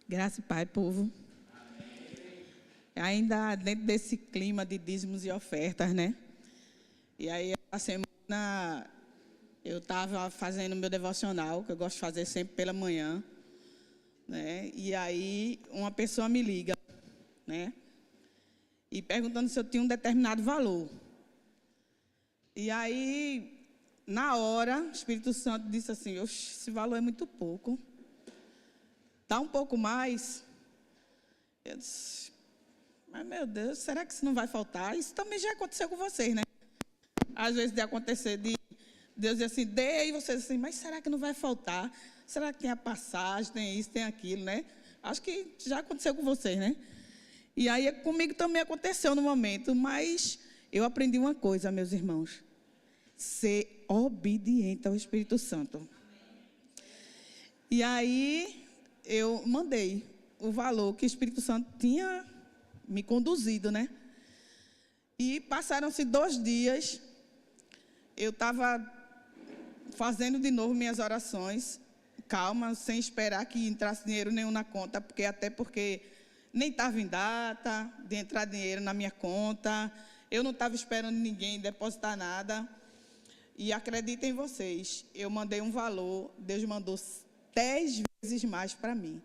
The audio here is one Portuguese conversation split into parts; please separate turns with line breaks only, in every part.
Graça e Pai, povo. Ainda dentro desse clima de dízimos e ofertas, né? E aí, a semana, eu estava fazendo meu devocional, que eu gosto de fazer sempre pela manhã, né? E aí, uma pessoa me liga, né? E perguntando se eu tinha um determinado valor. E aí, na hora, o Espírito Santo disse assim: esse valor é muito pouco. Dá um pouco mais. Eu disse: mas meu Deus, será que isso não vai faltar? Isso também já aconteceu com vocês, né? Às vezes de acontecer, de Deus dizer assim, dê, e vocês assim, mas será que não vai faltar? Será que tem a passagem, tem isso, tem aquilo, né? Acho que já aconteceu com vocês, né? E aí comigo também aconteceu no momento, mas eu aprendi uma coisa, meus irmãos: ser obediente ao Espírito Santo. E aí eu mandei o valor que o Espírito Santo tinha me conduzido, né? E passaram-se 2 dias, eu estava fazendo de novo minhas orações, calma, sem esperar que entrasse dinheiro nenhum na conta, porque nem estava em data de entrar dinheiro na minha conta, eu não estava esperando ninguém depositar nada. E acreditem vocês, eu mandei um valor, Deus mandou 10 vezes mais para mim.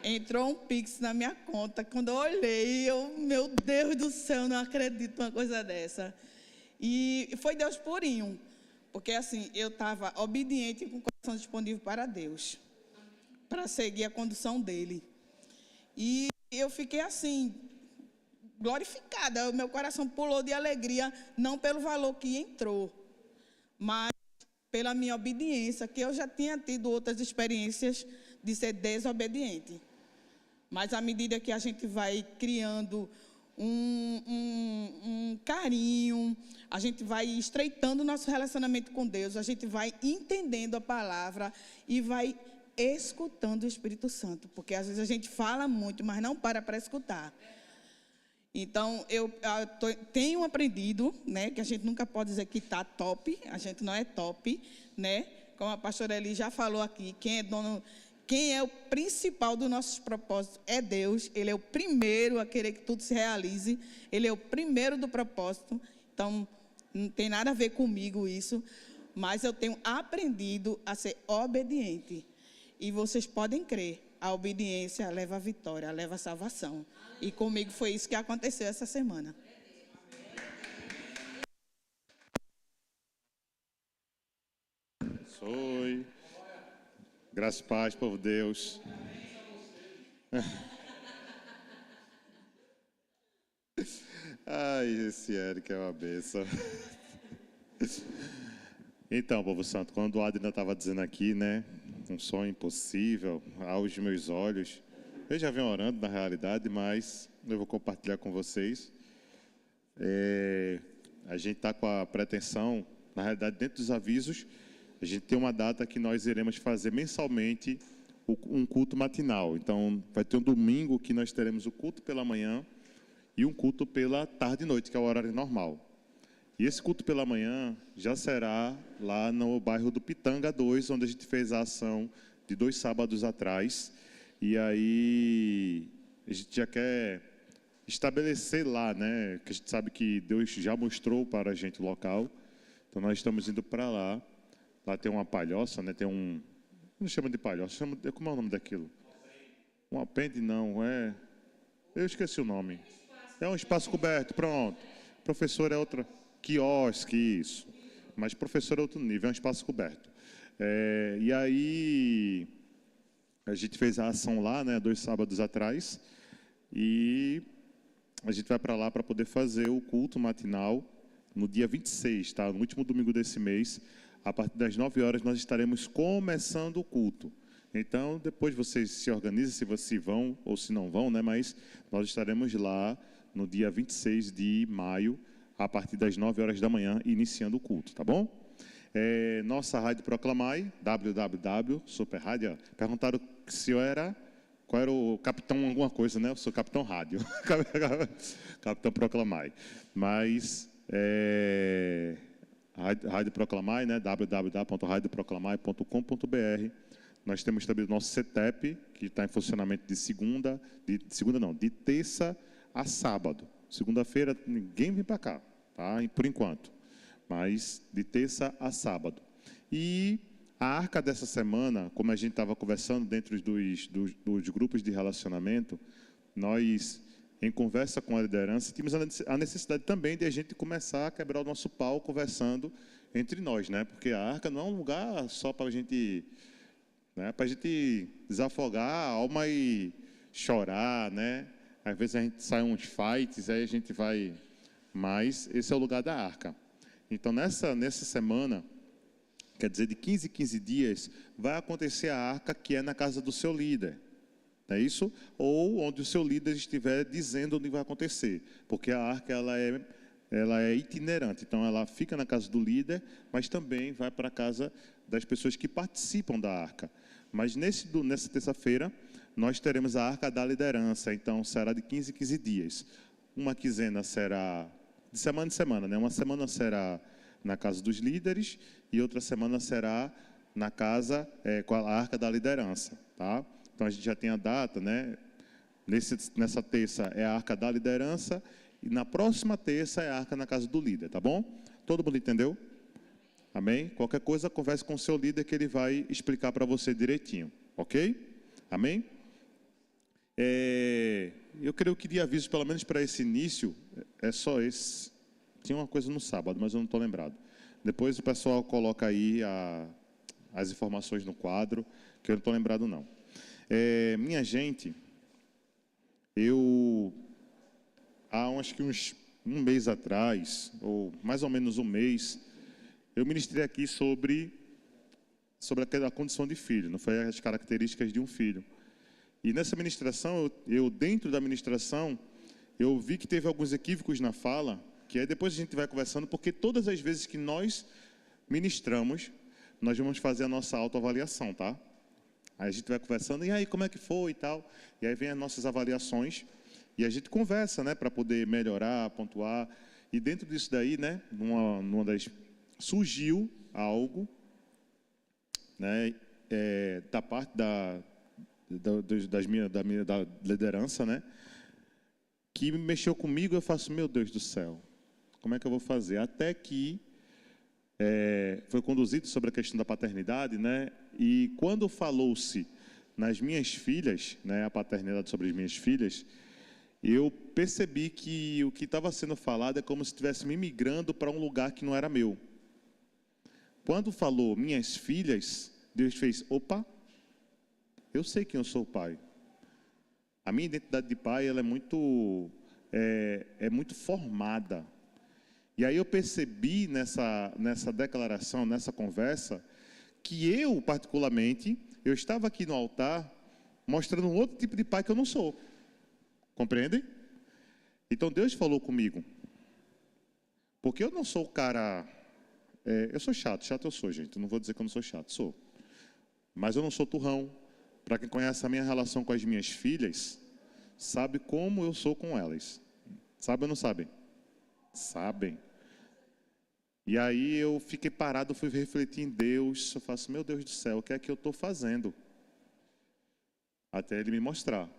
Entrou um Pix na minha conta. Quando eu olhei, meu Deus do céu, eu não acredito numa coisa dessa. E foi Deus purinho, porque assim, eu estava obediente e com o coração disponível para Deus, para seguir a condução dele. E eu fiquei assim, glorificada, o meu coração pulou de alegria, não pelo valor que entrou, mas pela minha obediência, que eu já tinha tido outras experiências de ser desobediente. Mas à medida que a gente vai criando um carinho, a gente vai estreitando o nosso relacionamento com Deus, a gente vai entendendo a palavra e vai escutando o Espírito Santo, porque às vezes a gente fala muito, mas não para escutar. Então, eu tenho aprendido, né, que a gente nunca pode dizer que está top, a gente não é top, né? Como a pastora Eli já falou aqui, quem é o principal dos nossos propósitos é Deus. Ele é o primeiro a querer que tudo se realize. Ele é o primeiro do propósito. Então, não tem nada a ver comigo isso. Mas eu tenho aprendido a ser obediente. E vocês podem crer, a obediência leva a vitória, leva a salvação. E comigo foi isso que aconteceu essa semana.
Oi. Graças e paz, povo de Deus. Ai, esse Eric é uma bênção. Então, povo santo, quando o Adriano estava dizendo aqui, né, um sonho impossível aos meus olhos, eu já venho orando na realidade, mas eu vou compartilhar com vocês. A gente está com a pretensão, na realidade, dentro dos avisos, a gente tem uma data que nós iremos fazer mensalmente um culto matinal. Então, vai ter um domingo que nós teremos o culto pela manhã e um culto pela tarde e noite, que é o horário normal. E esse culto pela manhã já será lá no bairro do Pitanga 2, onde a gente fez a ação de 2 sábados atrás. E aí, a gente já quer estabelecer lá, né? Que a gente sabe que Deus já mostrou para a gente o local. Então, nós estamos indo para lá. Lá tem uma palhoça, né? Tem um... Não chama de palhoça, como é o nome daquilo? Um apêndice, não, é... Eu esqueci o nome. É um espaço coberto, pronto. Professor é outra... Quiosque, isso. Mas professor é outro nível, é um espaço coberto. E aí... A gente fez a ação lá, né? 2 sábados atrás. E... a gente vai para lá para poder fazer o culto matinal no dia 26, tá? No último domingo desse mês. A partir das 9 horas nós estaremos começando o culto. Então, depois vocês se organizem se vão ou se não vão, né? Mas nós estaremos lá no dia 26 de maio, a partir das 9 horas da manhã, iniciando o culto, tá bom? Nossa Rádio Proclamai, www.super rádio. Perguntaram se eu era... Qual era o capitão alguma coisa, né? Eu sou capitão rádio. Capitão Proclamai. Mas... Rádio Proclamai, né? www.radioproclamai.com.br. Nós temos também o nosso CETEP, que está em funcionamento de terça a sábado. Segunda-feira ninguém vem para cá, tá? Por enquanto. Mas de terça a sábado. E a arca dessa semana, como a gente estava conversando dentro dos grupos de relacionamento, nós, em conversa com a liderança, tínhamos a necessidade também de a gente começar a quebrar o nosso pau conversando entre nós, né? Porque a arca não é um lugar só para a gente, né? Para a gente desafogar a alma e chorar, né? Às vezes a gente sai uns fights, aí a gente vai... Mas esse é o lugar da arca. Então, nessa semana, quer dizer, de 15 em 15 dias, vai acontecer a arca que é na casa do seu líder. Não é isso? Ou onde o seu líder estiver dizendo onde vai acontecer. Porque a arca, ela é itinerante. Então, ela fica na casa do líder, mas também vai para a casa das pessoas que participam da arca. Mas nessa terça-feira, nós teremos a arca da liderança. Então, será de 15 em 15 dias. Uma quinzena será de semana em semana, né? Uma semana será na casa dos líderes e outra semana será na casa com a arca da liderança, tá? Então, a gente já tem a data, né? Nessa terça é a arca da liderança e na próxima terça é a arca na casa do líder, tá bom? Todo mundo entendeu? Amém? Qualquer coisa, converse com o seu líder que ele vai explicar para você direitinho, ok? Amém? Eu creio que de aviso, pelo menos para esse início, é só esse. Tinha uma coisa no sábado, mas eu não estou lembrado. Depois o pessoal coloca aí as informações no quadro, que eu não estou lembrado não. Minha gente, há acho que um mês atrás, ou mais ou menos um mês, eu ministrei aqui sobre a condição de filho, não foi as características de um filho. E nessa ministração, dentro da ministração, eu vi que teve alguns equívocos na fala, que aí depois a gente vai conversando, porque todas as vezes que nós ministramos, nós vamos fazer a nossa autoavaliação, tá? Aí a gente vai conversando, e aí, como é que foi e tal? E aí vem as nossas avaliações, e a gente conversa, né, para poder melhorar, pontuar. E dentro disso daí, né, surgiu algo, né, da parte da liderança, né, que mexeu comigo. Eu faço, meu Deus do céu, como é que eu vou fazer? Até que foi conduzido sobre a questão da paternidade, né, e quando falou-se nas minhas filhas, né, a paternidade sobre as minhas filhas, eu percebi que o que estava sendo falado é como se estivesse me migrando para um lugar que não era meu. Quando falou minhas filhas, Deus fez, opa, eu sei quem eu sou o pai. A minha identidade de pai, ela é muito formada. E aí eu percebi nessa declaração, nessa conversa, que eu, particularmente, eu estava aqui no altar mostrando um outro tipo de pai que eu não sou. Compreendem? Então Deus falou comigo. Porque eu não sou o cara... eu sou chato eu sou, gente. Eu não vou dizer que eu não sou chato, sou. Mas eu não sou turrão. Para quem conhece a minha relação com as minhas filhas, sabe como eu sou com elas. Sabe ou não sabem? Sabem. E aí eu fiquei parado, fui refletir em Deus. Eu faço, meu Deus do céu, o que é que eu estou fazendo? Até Ele me mostrar.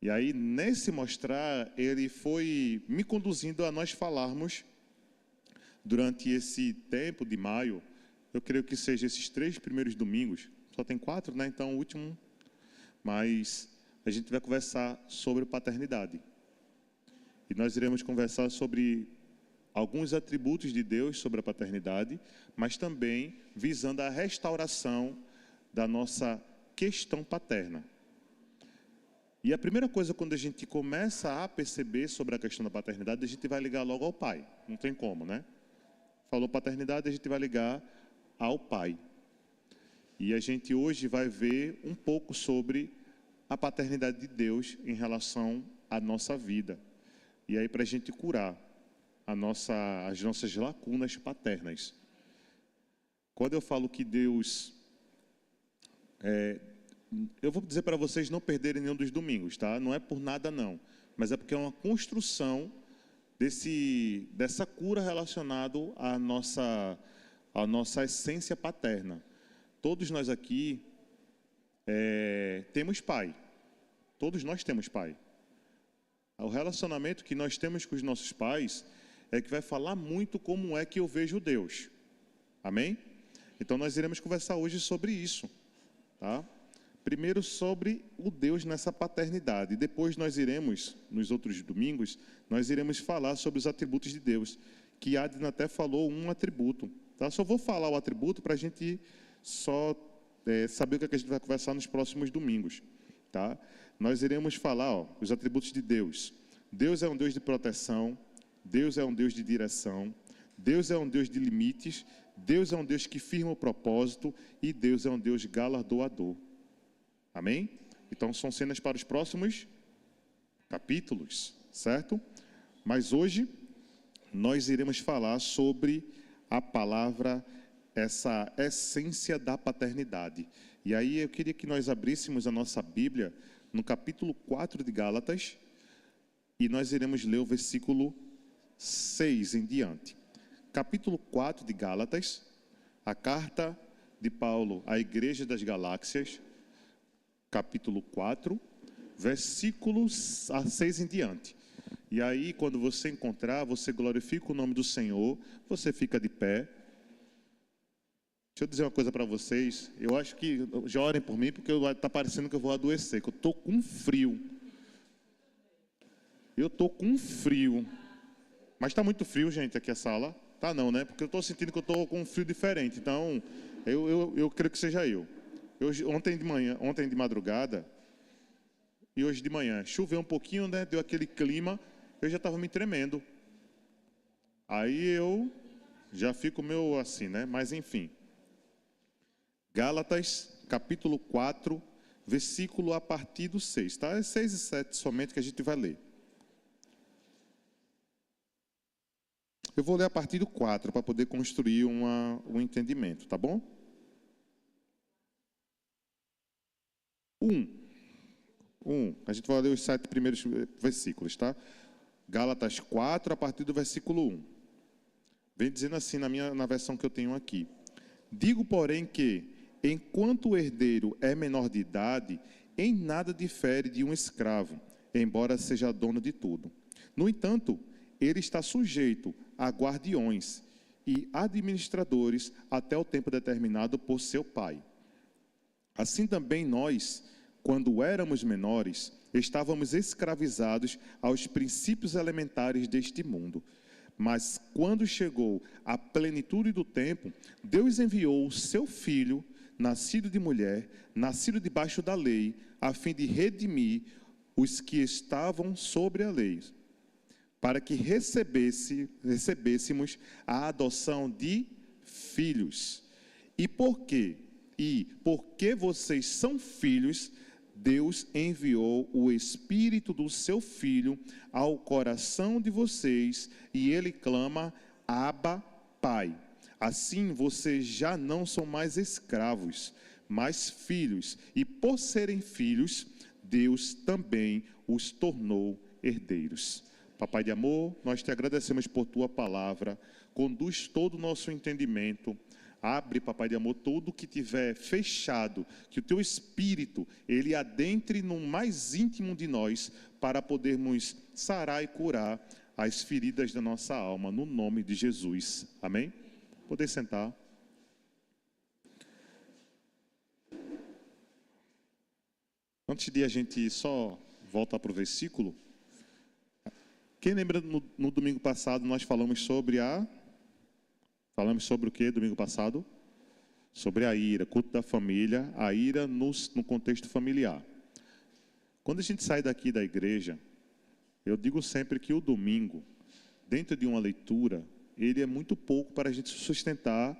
E aí, nesse mostrar, Ele foi me conduzindo a nós falarmos, durante esse tempo de maio, eu creio que seja esses 3 primeiros domingos, só tem 4, né? Então, o último, mas a gente vai conversar sobre paternidade. E nós iremos conversar sobre alguns atributos de Deus sobre a paternidade, mas também visando a restauração da nossa questão paterna. E a primeira coisa, quando a gente começa a perceber sobre a questão da paternidade, a gente vai ligar logo ao pai. Não tem como, né? Falou paternidade, a gente vai ligar ao pai. E a gente hoje vai ver um pouco sobre a paternidade de Deus em relação à nossa vida. E aí, para a gente curar as nossas lacunas paternas. Quando eu falo que Deus... eu vou dizer para vocês não perderem nenhum dos domingos, tá? Não é por nada não, mas é porque é uma construção dessa cura relacionada à nossa essência paterna. Todos nós aqui temos pai. Todos nós temos pai. O relacionamento que nós temos com os nossos pais é que vai falar muito como é que eu vejo Deus. Amém? Então nós iremos conversar hoje sobre isso, tá? Primeiro sobre o Deus nessa paternidade. Depois nós iremos, nos outros domingos, nós iremos falar sobre os atributos de Deus, que Adna até falou um atributo, tá? Só vou falar o atributo para a gente só saber o que a gente vai conversar nos próximos domingos, tá? Nós iremos falar, os atributos de Deus. Deus é um Deus de proteção, Deus é um Deus de direção, Deus é um Deus de limites, Deus é um Deus que firma o propósito e Deus é um Deus galardoador. Amém? Então são cenas para os próximos capítulos, certo? Mas hoje nós iremos falar sobre a palavra, essa essência da paternidade. E aí eu queria que nós abríssemos a nossa Bíblia no capítulo 4 de Gálatas e nós iremos ler o versículo 6 em diante. Capítulo 4 de Gálatas, a carta de Paulo à Igreja das Galáxias, capítulo 4, versículos 6 em diante. E aí, quando você encontrar, você glorifica o nome do Senhor, você fica de pé. Deixa eu dizer uma coisa para vocês, eu acho que, já orem por mim, porque está parecendo que eu vou adoecer, que eu estou com frio. Eu estou com frio. Mas está muito frio, gente, aqui a sala. Tá não, né? Porque eu estou sentindo que eu estou com um frio diferente. Então, eu creio que seja eu. Ontem de madrugada e hoje de manhã, choveu um pouquinho, né? Deu aquele clima, eu já estava me tremendo. Aí eu já fico meio assim, né? Mas enfim. Gálatas, capítulo 4, versículo a partir do 6, tá? É 6 e 7 somente que a gente vai ler. Eu vou ler a partir do 4 para poder construir um entendimento, tá bom? 1. A gente vai ler os 7 primeiros versículos, tá? Gálatas 4, a partir do versículo 1. Vem dizendo assim na versão que eu tenho aqui. Digo, porém, que, enquanto o herdeiro é menor de idade, em nada difere de um escravo, embora seja dono de tudo. No entanto, ele está sujeito a guardiões e administradores até o tempo determinado por seu pai. Assim também nós, quando éramos menores, estávamos escravizados aos princípios elementares deste mundo. Mas quando chegou a plenitude do tempo, Deus enviou o seu Filho, nascido de mulher, nascido debaixo da lei, a fim de redimir os que estavam sobre a lei, para que recebêssemos a adoção de filhos. E porque vocês são filhos, Deus enviou o Espírito do seu Filho ao coração de vocês, e ele clama, Abba, Pai. Assim vocês já não são mais escravos, mas filhos. E por serem filhos, Deus também os tornou herdeiros. Papai de amor, nós te agradecemos por tua palavra. Conduz todo o nosso entendimento. Abre, papai de amor, tudo que tiver fechado, que o teu Espírito, ele adentre no mais íntimo de nós, para podermos sarar e curar as feridas da nossa alma, no nome de Jesus. Amém? Poder sentar. Antes de a gente só voltar para o versículo, quem lembra, no domingo passado nós falamos sobre o que domingo passado? Sobre a ira, culto da família, a ira no contexto familiar. Quando a gente sai daqui da igreja, eu digo sempre que o domingo, dentro de uma leitura, ele é muito pouco para a gente sustentar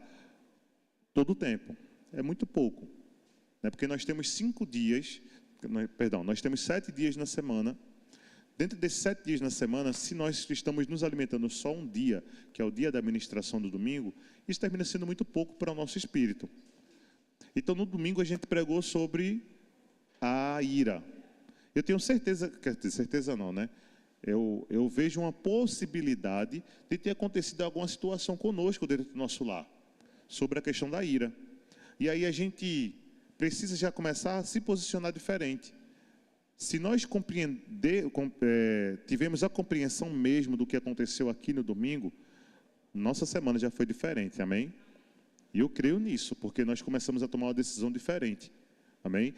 todo o tempo. É muito pouco. Né? Porque nós temos 7 dias na semana. Dentro desses 7 dias na semana, se nós estamos nos alimentando só um dia, que é o dia da administração do domingo, isso termina sendo muito pouco para o nosso espírito. Então, no domingo, a gente pregou sobre a ira. Eu tenho certeza, quer dizer, certeza não, né? Eu vejo uma possibilidade de ter acontecido alguma situação conosco dentro do nosso lar, sobre a questão da ira. E aí a gente precisa já começar a se posicionar diferente. Se nós tivemos a compreensão mesmo do que aconteceu aqui no domingo, nossa semana já foi diferente, amém? E eu creio nisso, porque nós começamos a tomar uma decisão diferente, amém?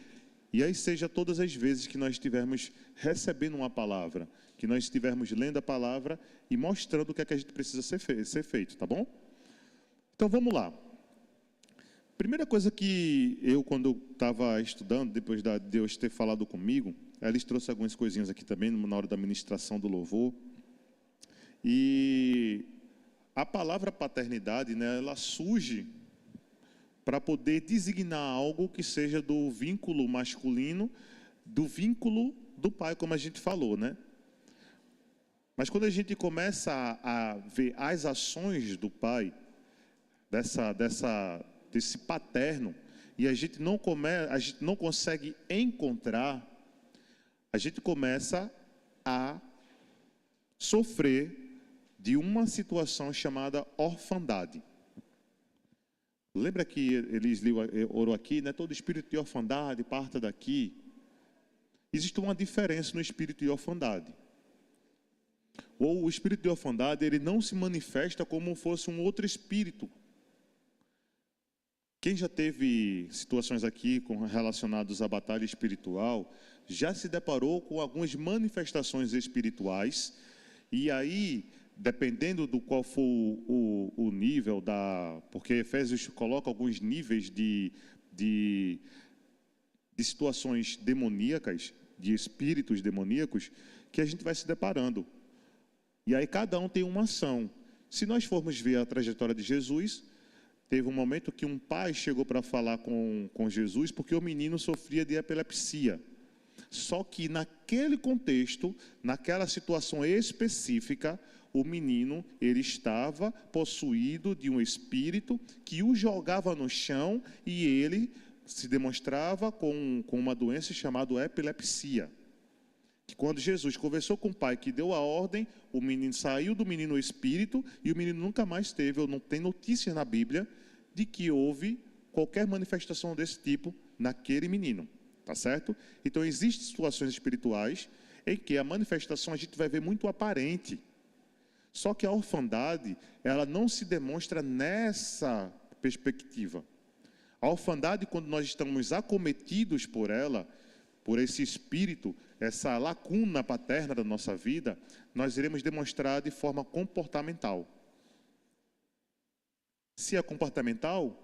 E aí seja todas as vezes que nós estivermos recebendo uma palavra, que nós estivermos lendo a palavra e mostrando o que é que a gente precisa ser feito, tá bom? Então vamos lá. Primeira coisa que eu, quando estava estudando, depois de Deus ter falado comigo, eles trouxeram algumas coisinhas aqui também, na hora da ministração do louvor. E a palavra paternidade, né, ela surge para poder designar algo que seja do vínculo masculino, do vínculo do pai, como a gente falou, né? Mas quando a gente começa a ver as ações do pai, desse paterno, e a gente não consegue encontrar, a gente começa a sofrer de uma situação chamada orfandade. Lembra que eles orou aqui, né? Todo espírito de orfandade parta daqui. Existe uma diferença no espírito de orfandade. Ou o espírito de orfandade, ele não se manifesta como fosse um outro espírito. Quem já teve situações aqui relacionadas à batalha espiritual, já se deparou com algumas manifestações espirituais, e aí, dependendo do qual for o nível porque Efésios coloca alguns níveis de situações demoníacas, de espíritos demoníacos, que a gente vai se deparando. E aí cada um tem uma ação. Se nós formos ver a trajetória de Jesus, teve um momento que um pai chegou para falar com Jesus, porque o menino sofria de epilepsia. Só que naquele contexto, naquela situação específica, o menino, ele estava possuído de um espírito que o jogava no chão e ele se demonstrava com uma doença chamada epilepsia. Que quando Jesus conversou com o pai que deu a ordem, o menino saiu do menino o espírito e o menino nunca mais teve, ou não tem notícia na Bíblia, de que houve qualquer manifestação desse tipo naquele menino. Tá certo? Então, existem situações espirituais em que a manifestação a gente vai ver muito aparente. Só que a orfandade, ela não se demonstra nessa perspectiva. A orfandade, quando nós estamos acometidos por ela, por esse espírito, essa lacuna paterna da nossa vida, nós iremos demonstrar de forma comportamental. Se é comportamental,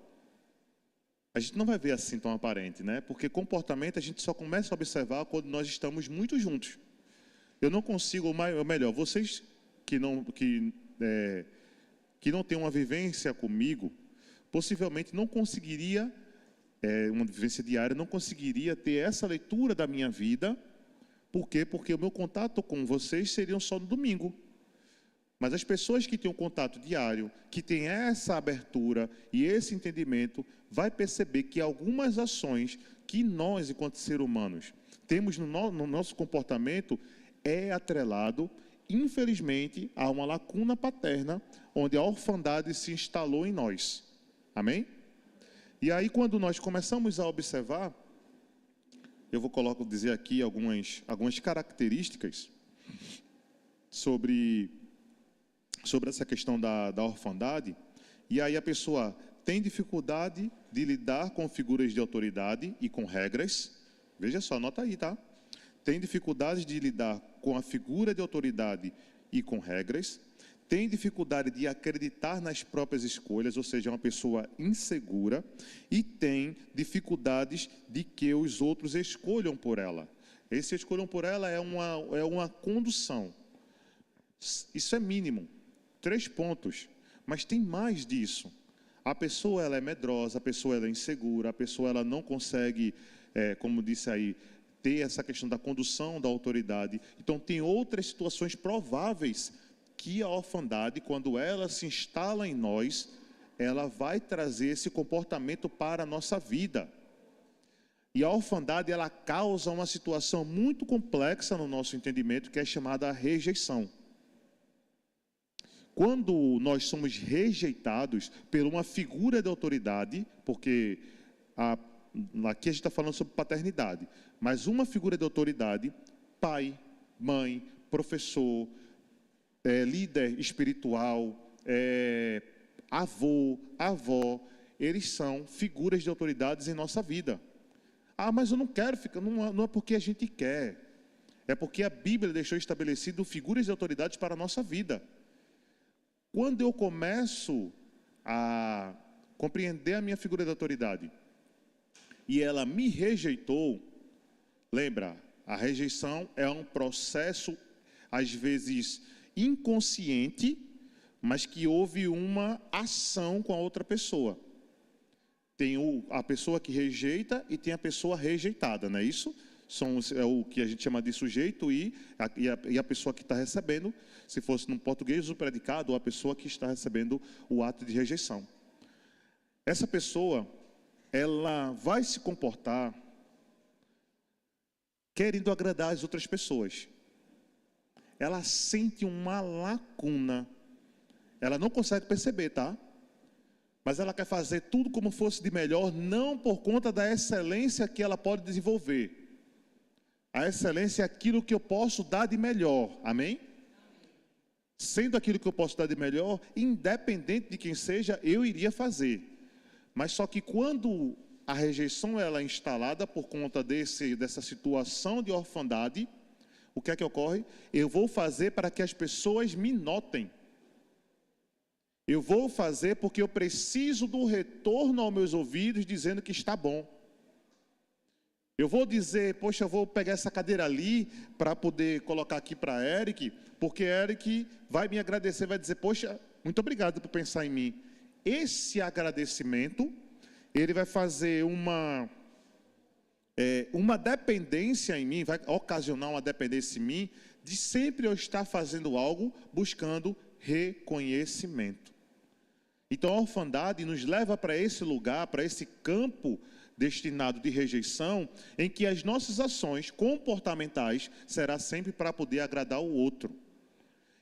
a gente não vai ver assim tão aparente, né? Porque comportamento a gente só começa a observar quando nós estamos muito juntos. Eu não consigo, ou melhor, vocês que não têm uma vivência comigo, possivelmente não conseguiria, uma vivência diária, não conseguiria ter essa leitura da minha vida. Por quê? Porque o meu contato com vocês seria só no domingo. Mas as pessoas que têm um contato diário, que têm essa abertura e esse entendimento, vai perceber que algumas ações que nós, enquanto seres humanos, temos no nosso comportamento, é atrelado, infelizmente, a uma lacuna paterna, onde a orfandade se instalou em nós. Amém? E aí, quando nós começamos a observar, eu vou dizer aqui algumas características sobre essa questão da orfandade, e aí a pessoa tem dificuldade de lidar com figuras de autoridade e com regras. Veja só, anota aí, tá? Tem dificuldade de lidar com a figura de autoridade e com regras, tem dificuldade de acreditar nas próprias escolhas, ou seja, é uma pessoa insegura, e tem dificuldades de que os outros escolham por ela. Esse escolham por ela é uma condução. Isso é mínimo. 3 pontos, mas tem mais disso. A pessoa ela é medrosa, a pessoa ela é insegura, a pessoa ela não consegue, como disse aí, ter essa questão da condução da autoridade. Então tem outras situações prováveis que a orfandade, quando ela se instala em nós, ela vai trazer esse comportamento para a nossa vida. E a orfandade ela causa uma situação muito complexa no nosso entendimento, que é chamada rejeição. Quando nós somos rejeitados por uma figura de autoridade, porque aqui a gente está falando sobre paternidade, mas uma figura de autoridade, pai, mãe, professor, líder espiritual, avô, avó, eles são figuras de autoridades em nossa vida. Ah, mas eu não quero ficar, não é porque a gente quer, é porque a Bíblia deixou estabelecido figuras de autoridades para a nossa vida. Quando eu começo a compreender a minha figura de autoridade e ela me rejeitou, lembra, a rejeição é um processo, às vezes inconsciente, mas que houve uma ação com a outra pessoa. Tem a pessoa que rejeita e tem a pessoa rejeitada, não é isso? É o que a gente chama de sujeito e a pessoa que está recebendo, se fosse no português, o predicado, ou a pessoa que está recebendo o ato de rejeição. Essa pessoa, ela vai se comportar querendo agradar as outras pessoas. Ela sente uma lacuna. Ela não consegue perceber, tá? Mas ela quer fazer tudo como fosse de melhor, não por conta da excelência que ela pode desenvolver. A excelência é aquilo que eu posso dar de melhor, amém? Sendo aquilo que eu posso dar de melhor, independente de quem seja, eu iria fazer. Mas só que quando a rejeição ela é instalada por conta dessa situação de orfandade, o que é que ocorre? Eu vou fazer para que as pessoas me notem. Eu vou fazer porque eu preciso do retorno aos meus ouvidos dizendo que está bom. Eu vou dizer, poxa, eu vou pegar essa cadeira ali para poder colocar aqui para Eric, porque Eric vai me agradecer, vai dizer, poxa, muito obrigado por pensar em mim. Esse agradecimento, ele vai fazer uma dependência em mim, vai ocasionar uma dependência em mim, de sempre eu estar fazendo algo buscando reconhecimento. Então a orfandade nos leva para esse lugar, para esse campo destinado de rejeição, em que as nossas ações comportamentais será sempre para poder agradar o outro.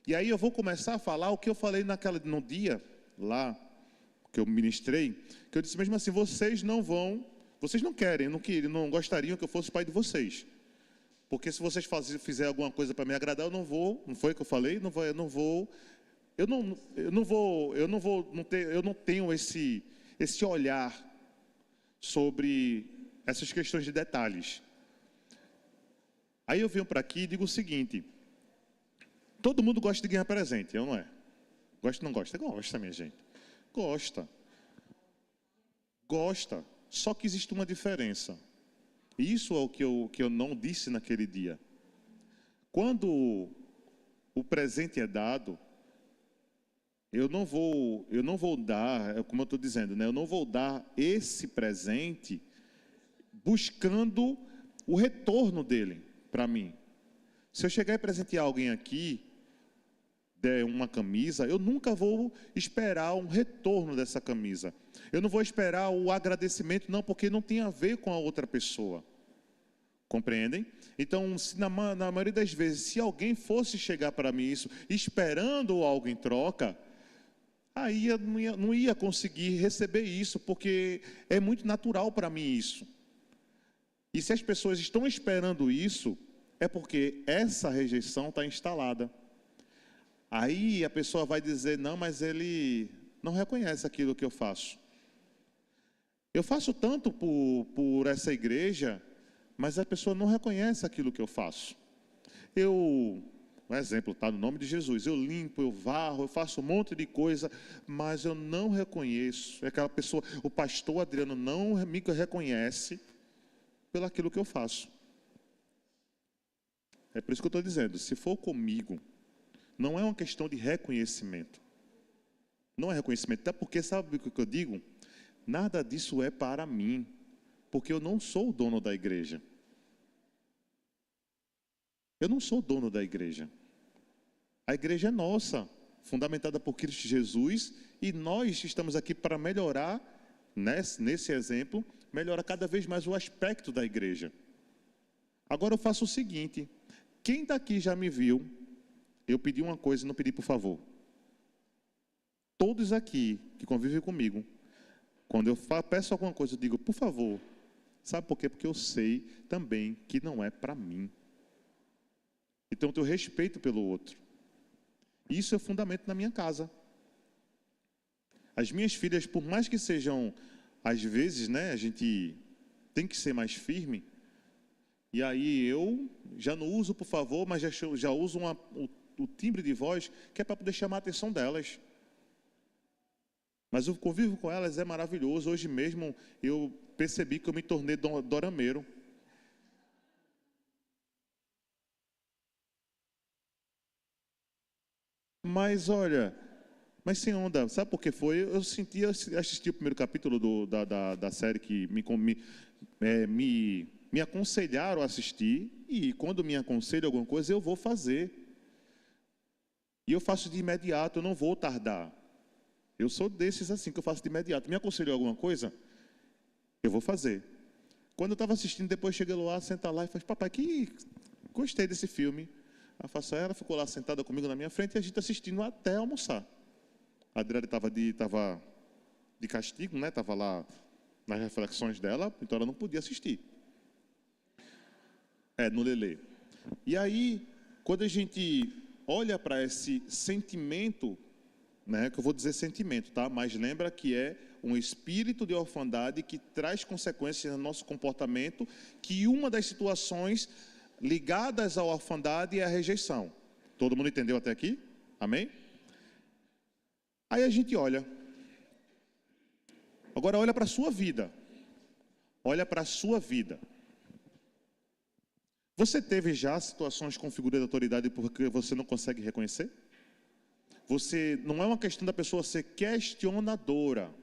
E aí eu vou começar a falar o que eu falei no dia lá que eu ministrei, que eu disse mesmo assim, vocês não querem, não gostariam que eu fosse pai de vocês. Porque se vocês fizerem alguma coisa para me agradar, eu não vou, não foi o que eu falei? Eu não tenho esse olhar sobre essas questões de detalhes. Aí eu venho para aqui e digo o seguinte, todo mundo gosta de ganhar presente, eu não é? Gosta ou não gosta? Gosta, minha gente. Gosta, só que existe uma diferença. Isso é o que eu não disse naquele dia. Quando o presente é dado, eu não vou dar, como eu estou dizendo, né? Eu não vou dar esse presente buscando o retorno dele para mim. Se eu chegar e presentear alguém aqui, der uma camisa, eu nunca vou esperar um retorno dessa camisa. Eu não vou esperar o agradecimento, não, porque não tem a ver com a outra pessoa. Compreendem? Então, na maioria das vezes, se alguém fosse chegar para mim isso, esperando algo em troca, aí eu não ia conseguir receber isso, porque é muito natural para mim isso. E se as pessoas estão esperando isso, é porque essa rejeição está instalada. Aí a pessoa vai dizer, não, mas ele não reconhece aquilo que eu faço. Eu faço tanto por essa igreja, mas a pessoa não reconhece aquilo que eu faço. Um exemplo, tá? No nome de Jesus, eu limpo, eu varro, eu faço um monte de coisa, mas eu não reconheço. É aquela pessoa, o pastor Adriano não me reconhece pelo aquilo que eu faço. É por isso que eu estou dizendo, se for comigo, não é uma questão de reconhecimento. Não é reconhecimento, até porque, sabe o que eu digo? Nada disso é para mim, porque eu não sou o dono da igreja. Eu não sou o dono da igreja. A igreja é nossa, fundamentada por Cristo Jesus, e nós estamos aqui para melhorar, nesse exemplo, melhorar cada vez mais o aspecto da igreja. Agora eu faço o seguinte, quem daqui já me viu, eu pedi uma coisa e não pedi por favor. Todos aqui que convivem comigo, quando eu peço alguma coisa, eu digo, por favor, Sabe por quê? Porque eu sei também que não é para mim. Então eu tenho respeito pelo outro. Isso é fundamento na minha casa. As minhas filhas, por mais que sejam, às vezes, né, a gente tem que ser mais firme. E aí eu já não uso por favor, mas já uso o timbre de voz que é para poder chamar a atenção delas. Mas o convívio com elas é maravilhoso. Hoje mesmo eu percebi que eu me tornei dorameiro. Mas olha, mas sem onda, sabe por que foi? Eu assisti o primeiro capítulo da série que me aconselharam a assistir, e quando me aconselham alguma coisa, eu vou fazer. E eu faço de imediato, eu não vou tardar. Eu sou desses assim, que eu faço de imediato. Me aconselhou alguma coisa? Eu vou fazer. Quando eu estava assistindo, depois cheguei lá, senta lá e falei, papai, que gostei desse filme. Ela ficou lá sentada comigo na minha frente e a gente assistindo até almoçar. A Adriana estava de castigo, né? Estava lá nas reflexões dela, então ela não podia assistir. No Lelê. E aí, quando a gente olha para esse sentimento, né? Que eu vou dizer sentimento, tá? Mas lembra que é um espírito de orfandade que traz consequências no nosso comportamento, que uma das situações ligadas à orfandade é a rejeição. Todo mundo entendeu até aqui? Amém? Aí a gente olha. Agora olha para a sua vida. Olha para a sua vida. Você teve já situações com figura de autoridade porque você não consegue reconhecer? Não é uma questão da pessoa ser questionadora.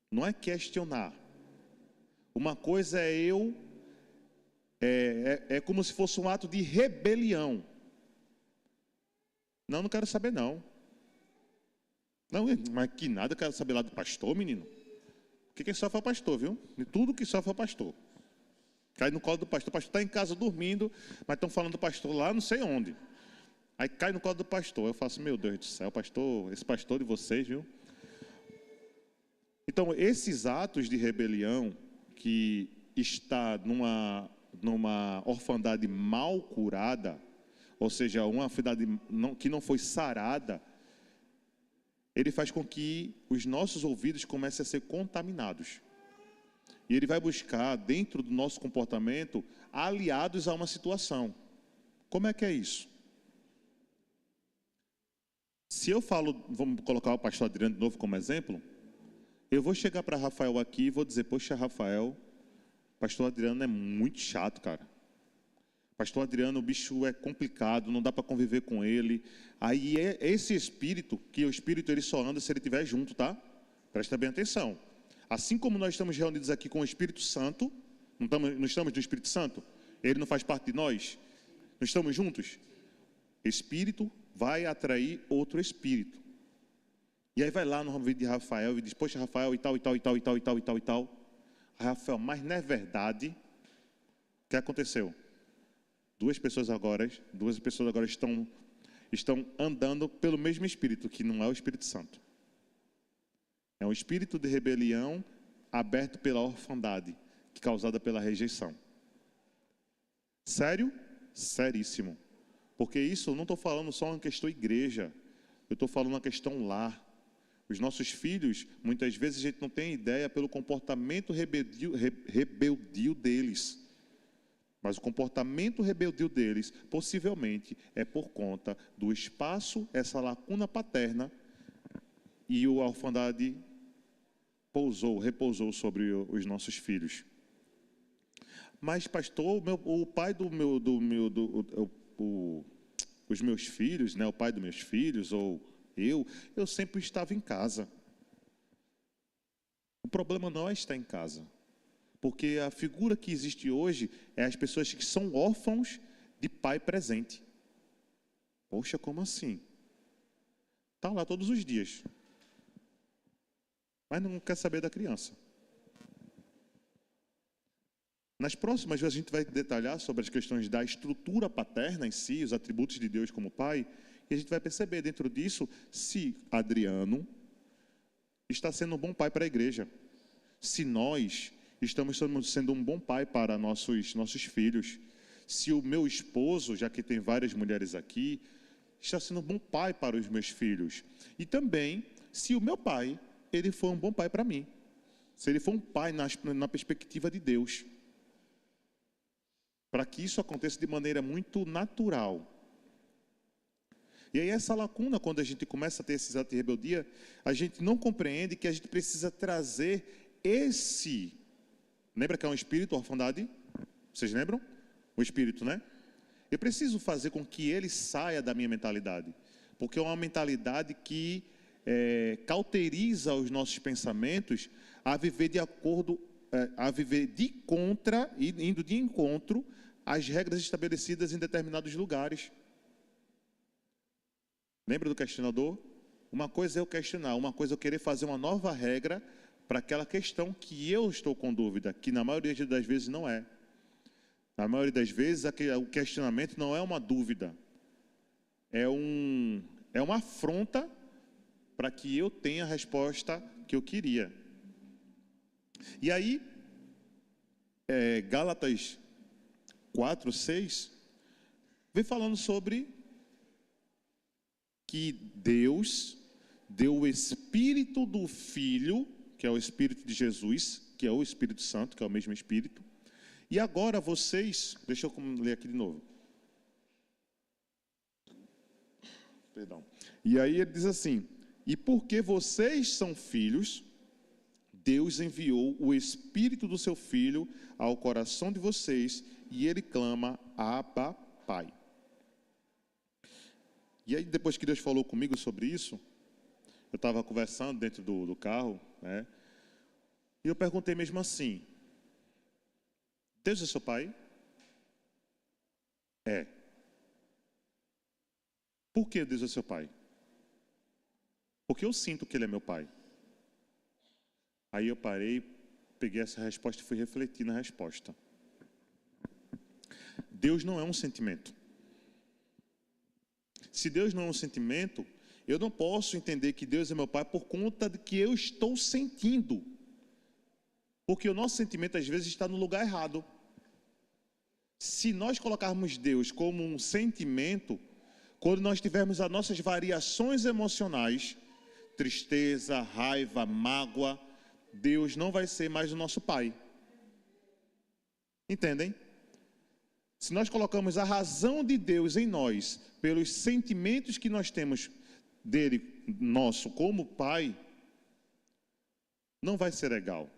Não é questionar. Uma coisa é como se fosse um ato de rebelião. Não quero saber não. Não, mas que nada, eu quero saber lá do pastor, menino. Porque quem sofre é o pastor, viu? De tudo que sofre é o pastor. Cai no colo do pastor. O pastor está em casa dormindo, mas estão falando do pastor lá não sei onde. Aí cai no colo do pastor. Eu faço, meu Deus do céu, pastor, esse pastor de vocês, viu? Então, esses atos de rebelião que está numa orfandade mal curada, ou seja, uma orfandade que não foi sarada, ele faz com que os nossos ouvidos comecem a ser contaminados. E ele vai buscar, dentro do nosso comportamento, aliados a uma situação. Como é que é isso? Se eu falo, vamos colocar o pastor Adriano de novo como exemplo, eu vou chegar para Rafael aqui e vou dizer, poxa, Rafael, pastor Adriano é muito chato, cara. Pastor Adriano, o bicho é complicado, não dá para conviver com ele. Aí é esse espírito, que o espírito ele só anda se ele estiver junto, tá? Presta bem atenção. Assim como nós estamos reunidos aqui com o Espírito Santo, não estamos no Espírito Santo? Ele não faz parte de nós? Não estamos juntos? Espírito vai atrair outro espírito. E aí vai lá no vídeo de Rafael e diz, poxa, Rafael, e tal, e tal, e tal, e tal, e tal, e tal, e tal. Rafael, mas não é verdade? O que aconteceu? Duas pessoas agora estão andando pelo mesmo espírito, que não é o Espírito Santo. É um espírito de rebelião aberto pela orfandade, causada pela rejeição. Sério? Seríssimo. Porque isso eu não estou falando só uma questão igreja, eu estou falando uma questão lar. Os nossos filhos, muitas vezes a gente não tem ideia pelo comportamento rebeldio deles. Mas o comportamento rebeldio deles, possivelmente, é por conta do espaço, essa lacuna paterna, e a orfandade repousou sobre os nossos filhos. Mas, pastor, o pai os meus filhos, né, o pai dos meus filhos, ou eu sempre estava em casa. O problema não é estar em casa. Porque a figura que existe hoje é as pessoas que são órfãos de pai presente. Poxa, como assim? Está lá todos os dias. Mas não quer saber da criança. Nas próximas vezes a gente vai detalhar sobre as questões da estrutura paterna em si, os atributos de Deus como pai, e a gente vai perceber dentro disso se Adriano está sendo um bom pai para a igreja. Se nós estamos sendo um bom pai para nossos filhos. Se o meu esposo, já que tem várias mulheres aqui, está sendo um bom pai para os meus filhos. E também, se o meu pai, ele for um bom pai para mim. Se ele for um pai na perspectiva de Deus. Para que isso aconteça de maneira muito natural. E aí essa lacuna, quando a gente começa a ter esses atos de rebeldia, a gente não compreende que a gente precisa trazer esse... Lembra que é um espírito, a orfandade? Vocês lembram? O espírito, né? Eu preciso fazer com que ele saia da minha mentalidade. Porque é uma mentalidade que cauteriza os nossos pensamentos a viver de acordo, indo de encontro às regras estabelecidas em determinados lugares. Lembra do questionador? Uma coisa é eu questionar, uma coisa é eu querer fazer uma nova regra para aquela questão que eu estou com dúvida, que na maioria das vezes não é. Na maioria das vezes o questionamento não é uma dúvida, é uma afronta para que eu tenha a resposta que eu queria. E aí, Gálatas 4, 6, vem falando sobre que Deus deu o Espírito do Filho, que é o Espírito de Jesus, que é o Espírito Santo, que é o mesmo Espírito. E agora vocês, deixa eu ler aqui de novo. Perdão. E aí ele diz assim: e porque vocês são filhos, Deus enviou o Espírito do seu Filho ao coração de vocês, e ele clama, Abba, Pai. E aí, depois que Deus falou comigo sobre isso, eu estava conversando dentro do carro, né? E eu perguntei mesmo assim: Deus é seu pai? É. Por que Deus é seu pai? Porque eu sinto que ele é meu pai. Aí eu parei, peguei essa resposta e fui refletir na resposta. Deus não é um sentimento. Se Deus não é um sentimento, eu não posso entender que Deus é meu pai por conta de que eu estou sentindo. Porque o nosso sentimento às vezes está no lugar errado. Se nós colocarmos Deus como um sentimento, quando nós tivermos as nossas variações emocionais, tristeza, raiva, mágoa, Deus não vai ser mais o nosso pai. Entendem? Se nós colocamos a razão de Deus em nós, pelos sentimentos que nós temos dele, nosso, como pai, não vai ser legal.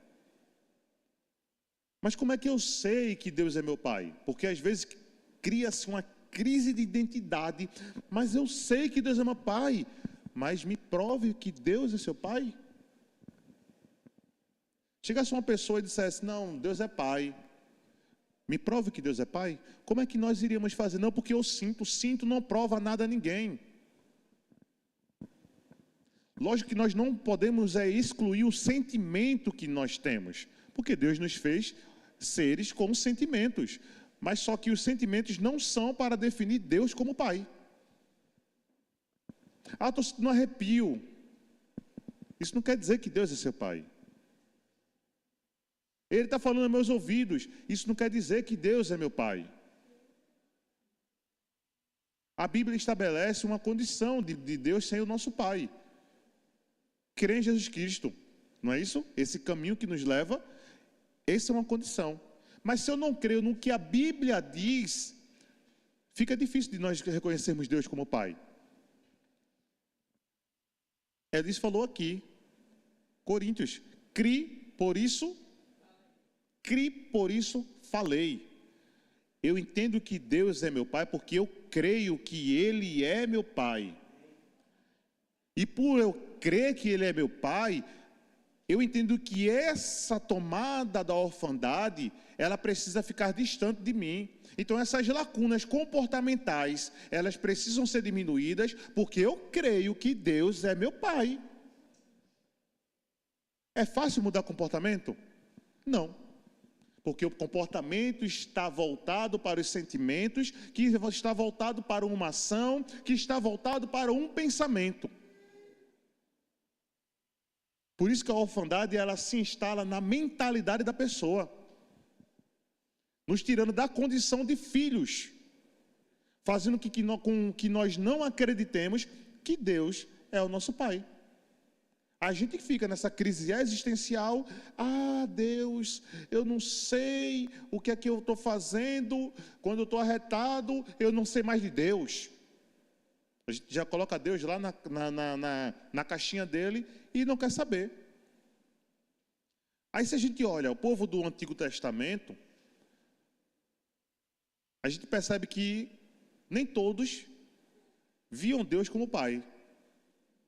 Mas como é que eu sei que Deus é meu pai? Porque às vezes cria-se uma crise de identidade, mas eu sei que Deus é meu pai, mas me prove que Deus é seu pai. Chegasse uma pessoa e dissesse, não, Deus é pai, me prove que Deus é pai. Como é que nós iríamos fazer? Não, porque eu sinto não prova nada a ninguém. Lógico que nós não podemos excluir o sentimento que nós temos, porque Deus nos fez seres com sentimentos, mas só que os sentimentos não são para definir Deus como pai. Ah, estou sentindo um arrepio. Isso não quer dizer que Deus é seu pai. Ele está falando aos meus ouvidos. Isso não quer dizer que Deus é meu pai. A Bíblia estabelece uma condição de Deus ser o nosso pai. Crer em Jesus Cristo. Não é isso? Esse caminho que nos leva, essa é uma condição. Mas se eu não creio no que a Bíblia diz, fica difícil de nós reconhecermos Deus como pai. Elis falou aqui, Coríntios, criei, por isso falei. Eu entendo que Deus é meu pai porque eu creio que Ele é meu pai. E por eu crer que Ele é meu pai, eu entendo que essa tomada da orfandade, ela precisa ficar distante de mim. Então essas lacunas comportamentais, elas precisam ser diminuídas porque eu creio que Deus é meu pai. É fácil mudar comportamento? Não. Porque o comportamento está voltado para os sentimentos, que está voltado para uma ação, que está voltado para um pensamento. Por isso que a orfandade, ela se instala na mentalidade da pessoa, nos tirando da condição de filhos, fazendo com que nós não acreditemos que Deus é o nosso Pai. A gente fica nessa crise existencial. Ah, Deus, eu não sei o que é que eu estou fazendo. Quando eu estou arretado, eu não sei mais de Deus. A gente já coloca Deus lá na caixinha dele e não quer saber. Aí se a gente olha o povo do Antigo Testamento, a gente percebe que nem todos viam Deus como Pai.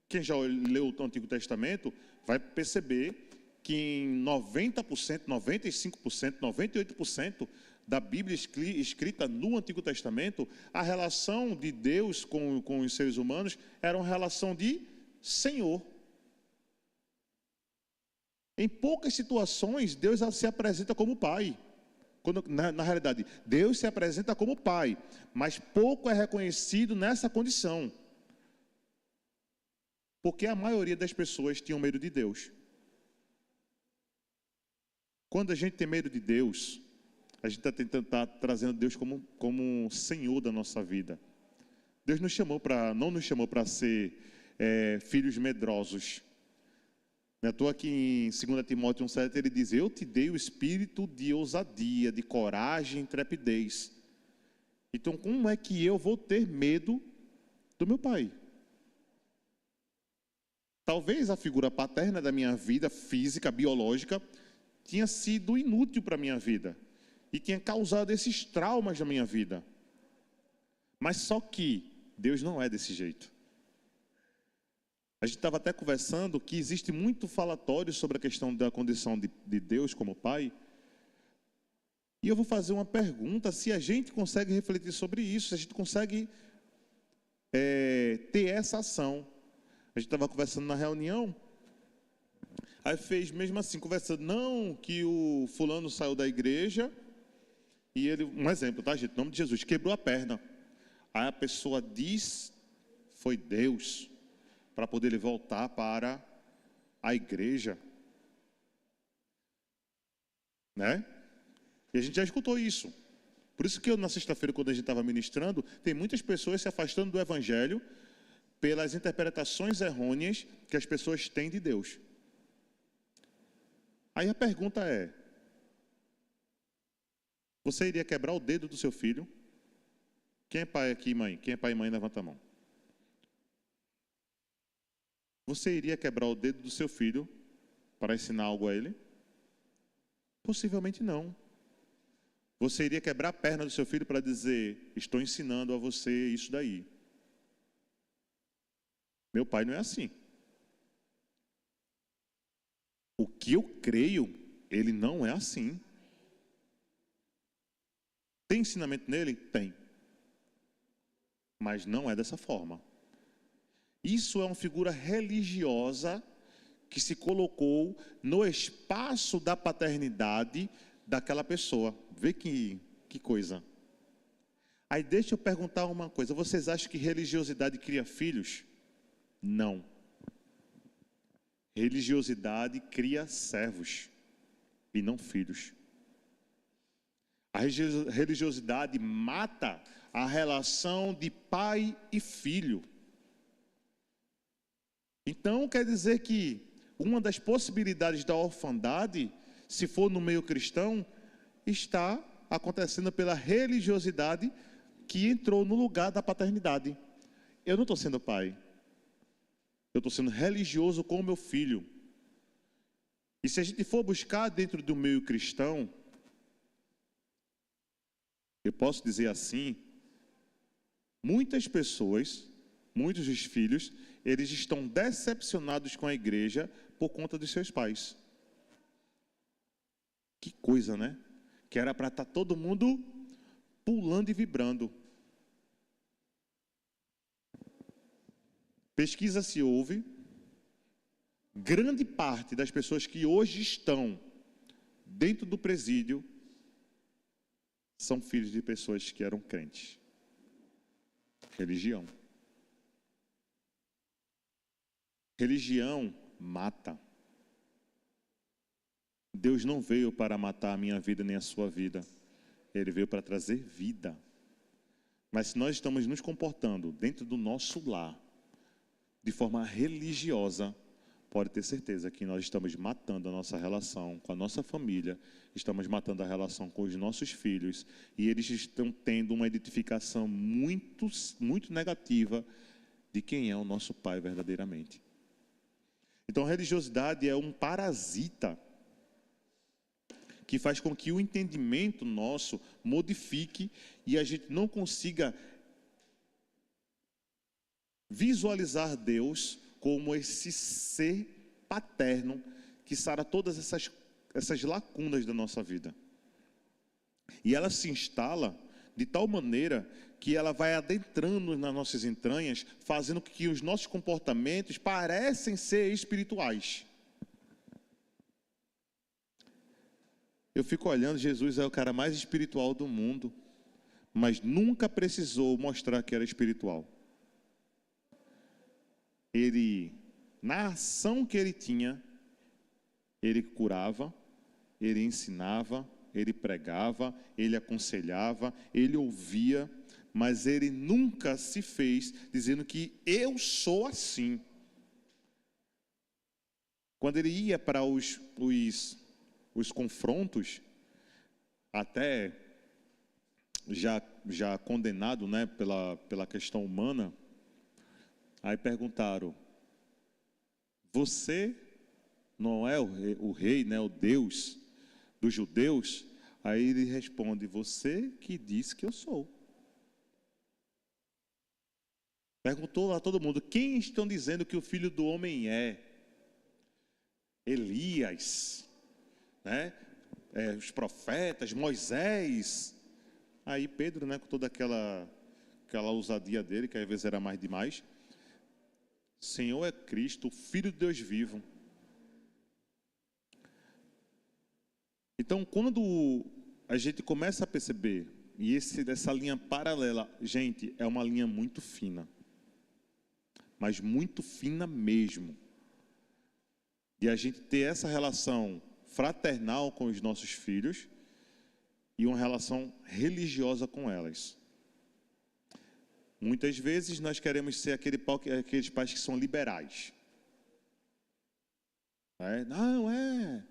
Quem já leu o Antigo Testamento vai perceber que em 90%, 95%, 98% da Bíblia escrita no Antigo Testamento, a relação de Deus com os seres humanos era uma relação de Senhor. Em poucas situações, Deus se apresenta como Pai. Quando, na realidade, Deus se apresenta como Pai, mas pouco é reconhecido nessa condição. Porque a maioria das pessoas tinham medo de Deus. Quando a gente tem medo de Deus, a gente está trazendo Deus como Senhor da nossa vida. Deus não nos chamou para ser filhos medrosos. Estou aqui em 2 Timóteo 1,7, ele diz: eu te dei o espírito de ousadia, de coragem e intrepidez. Então, como é que eu vou ter medo do meu pai? Talvez a figura paterna da minha vida física, biológica, tinha sido inútil para a minha vida e tinha causado esses traumas na minha vida. Mas só que Deus não é desse jeito. A gente estava até conversando que existe muito falatório sobre a questão da condição de Deus como Pai. E eu vou fazer uma pergunta, se a gente consegue refletir sobre isso, se a gente consegue ter essa ação. A gente estava conversando na reunião, aí fez mesmo assim, conversando, não, que o fulano saiu da igreja, e ele, um exemplo, tá gente, em nome de Jesus, quebrou a perna. Aí a pessoa diz, foi Deus, para poder ele voltar para a igreja. Né? E a gente já escutou isso. Por isso que eu, na sexta-feira, quando a gente estava ministrando, tem muitas pessoas se afastando do evangelho pelas interpretações errôneas que as pessoas têm de Deus. Aí a pergunta é: você iria quebrar o dedo do seu filho? Quem é pai aqui, mãe? Quem é pai e mãe, levanta a mão. Você iria quebrar o dedo do seu filho para ensinar algo a ele? Possivelmente não. Você iria quebrar a perna do seu filho para dizer: estou ensinando a você isso daí? Meu pai não é assim. O que eu creio, ele não é assim. Tem ensinamento nele? Tem. Mas não é dessa forma. Isso é uma figura religiosa que se colocou no espaço da paternidade daquela pessoa. Vê que coisa. Aí deixa eu perguntar uma coisa. Vocês acham que religiosidade cria filhos? Não. Religiosidade cria servos e não filhos. A religiosidade mata a relação de pai e filho. Então, quer dizer que uma das possibilidades da orfandade, se for no meio cristão, está acontecendo pela religiosidade que entrou no lugar da paternidade. Eu não estou sendo pai. Eu estou sendo religioso com o meu filho. E se a gente for buscar dentro do meio cristão, eu posso dizer assim, muitas pessoas, muitos dos filhos, eles estão decepcionados com a igreja por conta dos seus pais. Que coisa, né? Que era para estar todo mundo pulando e vibrando. Pesquisa se houve, grande parte das pessoas que hoje estão dentro do presídio são filhos de pessoas que eram crentes. Religião. Religião mata. Deus não veio para matar a minha vida nem a sua vida. Ele veio para trazer vida. Mas se nós estamos nos comportando dentro do nosso lar, de forma religiosa, pode ter certeza que nós estamos matando a nossa relação com a nossa família, estamos matando a relação com os nossos filhos, e eles estão tendo uma identificação muito, muito negativa de quem é o nosso pai verdadeiramente. Então a religiosidade é um parasita que faz com que o entendimento nosso modifique e a gente não consiga visualizar Deus como esse ser paterno que sara todas essas lacunas da nossa vida. E ela se instala de tal maneira que ela vai adentrando nas nossas entranhas, fazendo com que os nossos comportamentos parecem ser espirituais. Eu fico olhando, Jesus é o cara mais espiritual do mundo, mas nunca precisou mostrar que era espiritual. Ele, na ação que ele tinha, ele curava, ele ensinava, ele pregava, ele aconselhava, ele ouvia, mas ele nunca se fez dizendo que eu sou assim. Quando ele ia para os confrontos, até já condenado, né, pela questão humana, aí perguntaram: você não é o rei, né, o Deus dos judeus? Aí ele responde: você que disse que eu sou. Perguntou lá todo mundo: quem estão dizendo que o Filho do Homem é? Elias, né? Os profetas, Moisés. Aí Pedro, né, com toda aquela ousadia dele, que às vezes era mais demais: Senhor é Cristo, o Filho de Deus vivo. Então, quando a gente começa a perceber, e essa linha paralela, gente, é uma linha muito fina, mas muito fina mesmo, de a gente ter essa relação fraternal com os nossos filhos e uma relação religiosa com elas. Muitas vezes nós queremos ser aqueles pais que são liberais. Não é.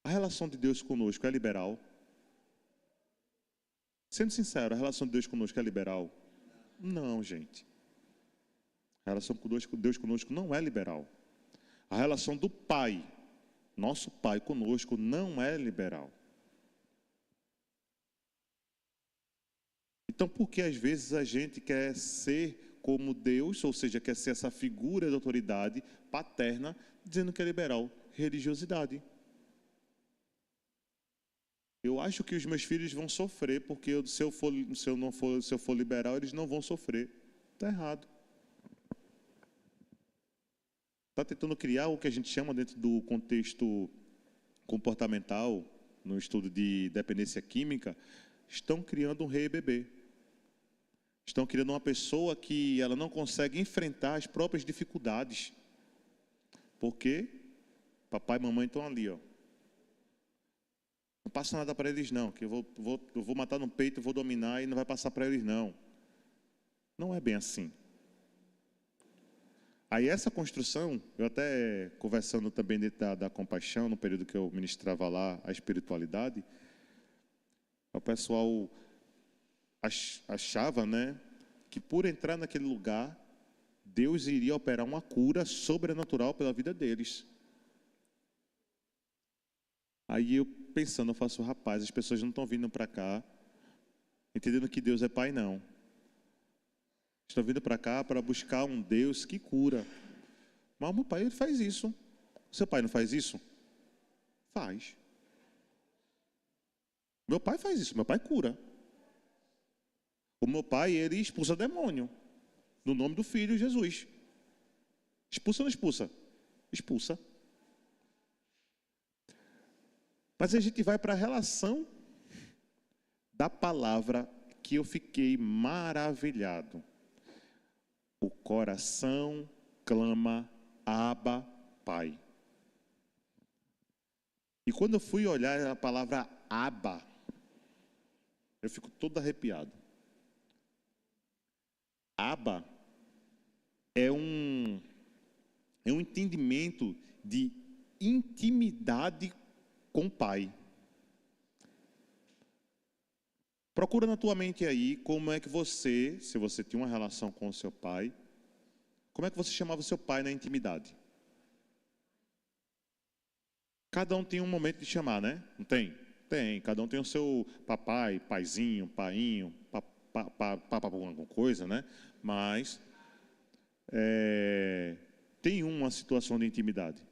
A relação de Deus conosco é liberal? Sendo sincero, a relação de Deus conosco é liberal? Não, gente. A relação de Deus conosco não é liberal. A relação do Pai, nosso Pai conosco, não é liberal. Então, por que às vezes a gente quer ser como Deus, ou seja, quer ser essa figura de autoridade paterna, dizendo que é liberal? Religiosidade. Eu acho que os meus filhos vão sofrer, porque se eu for liberal, eles não vão sofrer. Está errado. Está tentando criar o que a gente chama, dentro do contexto comportamental, no estudo de dependência química, estão criando um rei bebê. Estão criando uma pessoa que ela não consegue enfrentar as próprias dificuldades. Porque papai e mamãe estão ali, ó. Não passa nada para eles não, que eu vou matar no peito, vou dominar e não vai passar para eles não. Não é bem assim. Aí essa construção, eu até conversando também dentro da compaixão, no período que eu ministrava lá a espiritualidade, o pessoal achava, né, que por entrar naquele lugar, Deus iria operar uma cura sobrenatural pela vida deles. Aí eu pensando, eu faço: rapaz, as pessoas não estão vindo para cá entendendo que Deus é Pai, não. Estão vindo para cá para buscar um Deus que cura. Mas o meu pai, ele faz isso. Seu pai não faz isso? Faz. Meu pai faz isso, meu pai cura. O meu pai, ele expulsa demônio. No nome do Filho Jesus. Expulsa ou não expulsa? Expulsa. Mas a gente vai para a relação da palavra que eu fiquei maravilhado. O coração clama: Abba, Pai. E quando eu fui olhar a palavra Abba, eu fico todo arrepiado. Abba é um entendimento de intimidade com o Pai. Procura na tua mente aí como é que você, se você tinha uma relação com o seu pai, como é que você chamava o seu pai na intimidade? Cada um tem um momento de chamar, né? Não tem? Tem. Cada um tem o seu papai, paizinho, painho, alguma coisa, né? Mas tem uma situação de intimidade.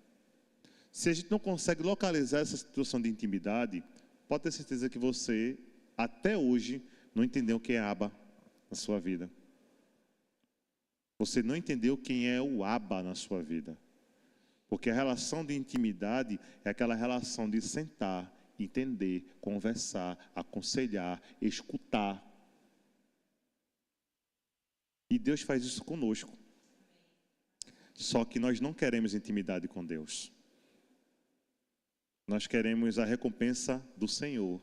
Se a gente não consegue localizar essa situação de intimidade, pode ter certeza que você, até hoje, não entendeu o que é Abba na sua vida. Você não entendeu quem é o Abba na sua vida. Porque a relação de intimidade é aquela relação de sentar, entender, conversar, aconselhar, escutar. E Deus faz isso conosco. Só que nós não queremos intimidade com Deus. Nós queremos a recompensa do Senhor.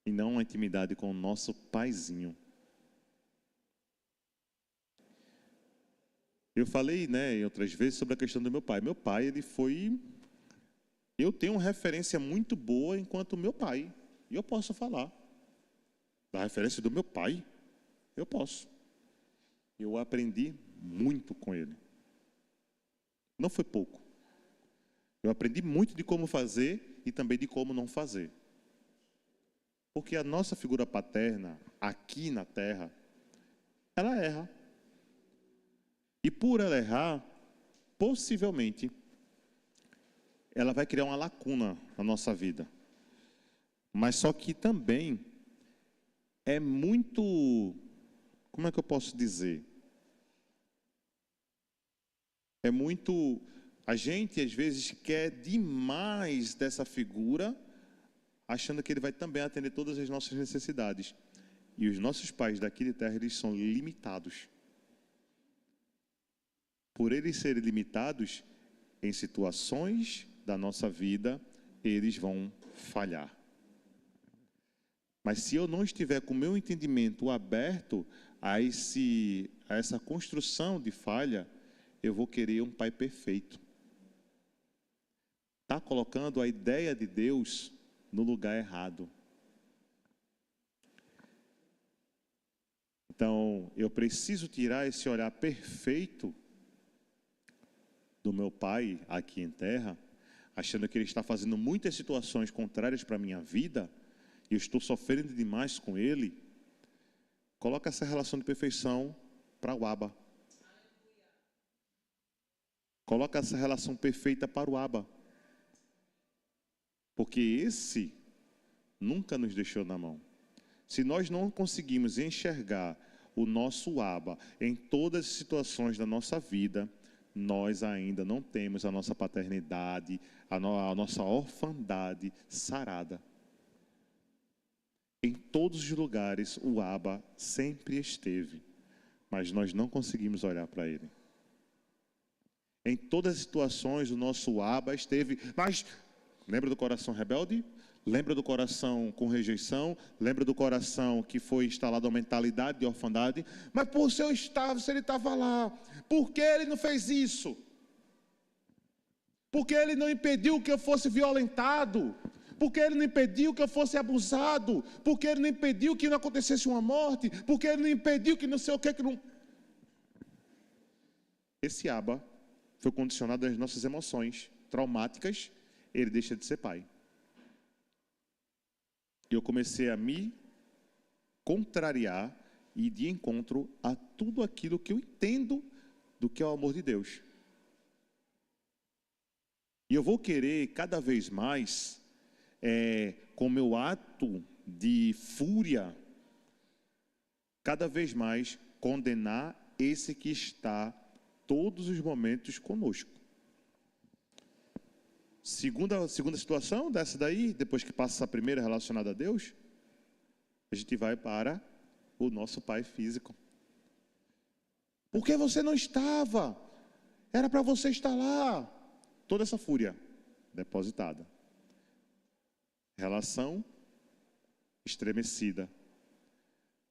E não a intimidade com o nosso paizinho. Eu falei, né, outras vezes sobre a questão do meu pai. Meu pai, ele foi... Eu tenho uma referência muito boa enquanto meu pai. E eu posso falar. Da referência do meu pai, eu posso. Eu aprendi muito com ele. Não foi pouco. Eu aprendi muito de como fazer e também de como não fazer. Porque a nossa figura paterna, aqui na Terra, ela erra. E por ela errar, possivelmente, ela vai criar uma lacuna na nossa vida. Mas só que também é muito, como é que eu posso dizer? É muito, a gente às vezes quer demais dessa figura, achando que ele vai também atender todas as nossas necessidades. E os nossos pais daqui de terra, eles são limitados. Por eles serem limitados, em situações da nossa vida, eles vão falhar. Mas se eu não estiver com o meu entendimento aberto a essa construção de falha, eu vou querer um pai perfeito. Está colocando a ideia de Deus no lugar errado. Então, eu preciso tirar esse olhar perfeito do meu pai aqui em terra, achando que ele está fazendo muitas situações contrárias para a minha vida, e eu estou sofrendo demais com ele. Coloca essa relação de perfeição para o Abba. Coloca essa relação perfeita para o Abba. Porque esse nunca nos deixou na mão. Se nós não conseguimos enxergar o nosso Abba em todas as situações da nossa vida, nós ainda não temos a nossa paternidade, a nossa orfandade sarada. Em todos os lugares o Abba sempre esteve, mas nós não conseguimos olhar para ele. Em todas as situações o nosso Abba esteve, mas lembra do coração rebelde? Lembra do coração com rejeição? Lembra do coração que foi instalado a mentalidade de orfandade? Mas por se eu estava, se ele estava lá, por que ele não fez isso? Por que ele não impediu que eu fosse violentado? Por que ele não impediu que eu fosse abusado? Por que ele não impediu que não acontecesse uma morte? Por que ele não impediu que não sei o que não... Esse Abba foi condicionado às nossas emoções traumáticas, ele deixa de ser pai. Eu comecei a me contrariar e ir de encontro a tudo aquilo que eu entendo do que é o amor de Deus. E eu vou querer cada vez mais, com o meu ato de fúria, cada vez mais condenar esse que está todos os momentos conosco. Segunda situação dessa daí, depois que passa essa primeira relacionada a Deus, a gente vai para o nosso pai físico. Por que você não estava? Era para você estar lá. Toda essa fúria depositada. Relação estremecida.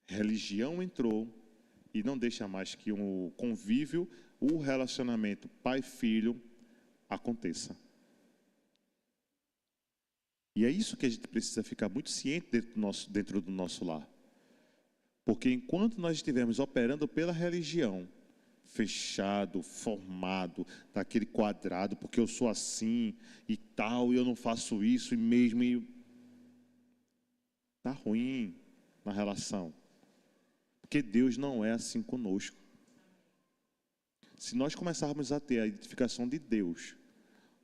Religião entrou e não deixa mais que o convívio, o relacionamento pai-filho aconteça. E é isso que a gente precisa ficar muito ciente dentro do nosso lar. Porque enquanto nós estivermos operando pela religião, fechado, formado, daquele quadrado, porque eu sou assim e tal, e eu não faço isso e mesmo, está ruim na relação. Porque Deus não é assim conosco. Se nós começarmos a ter a identificação de Deus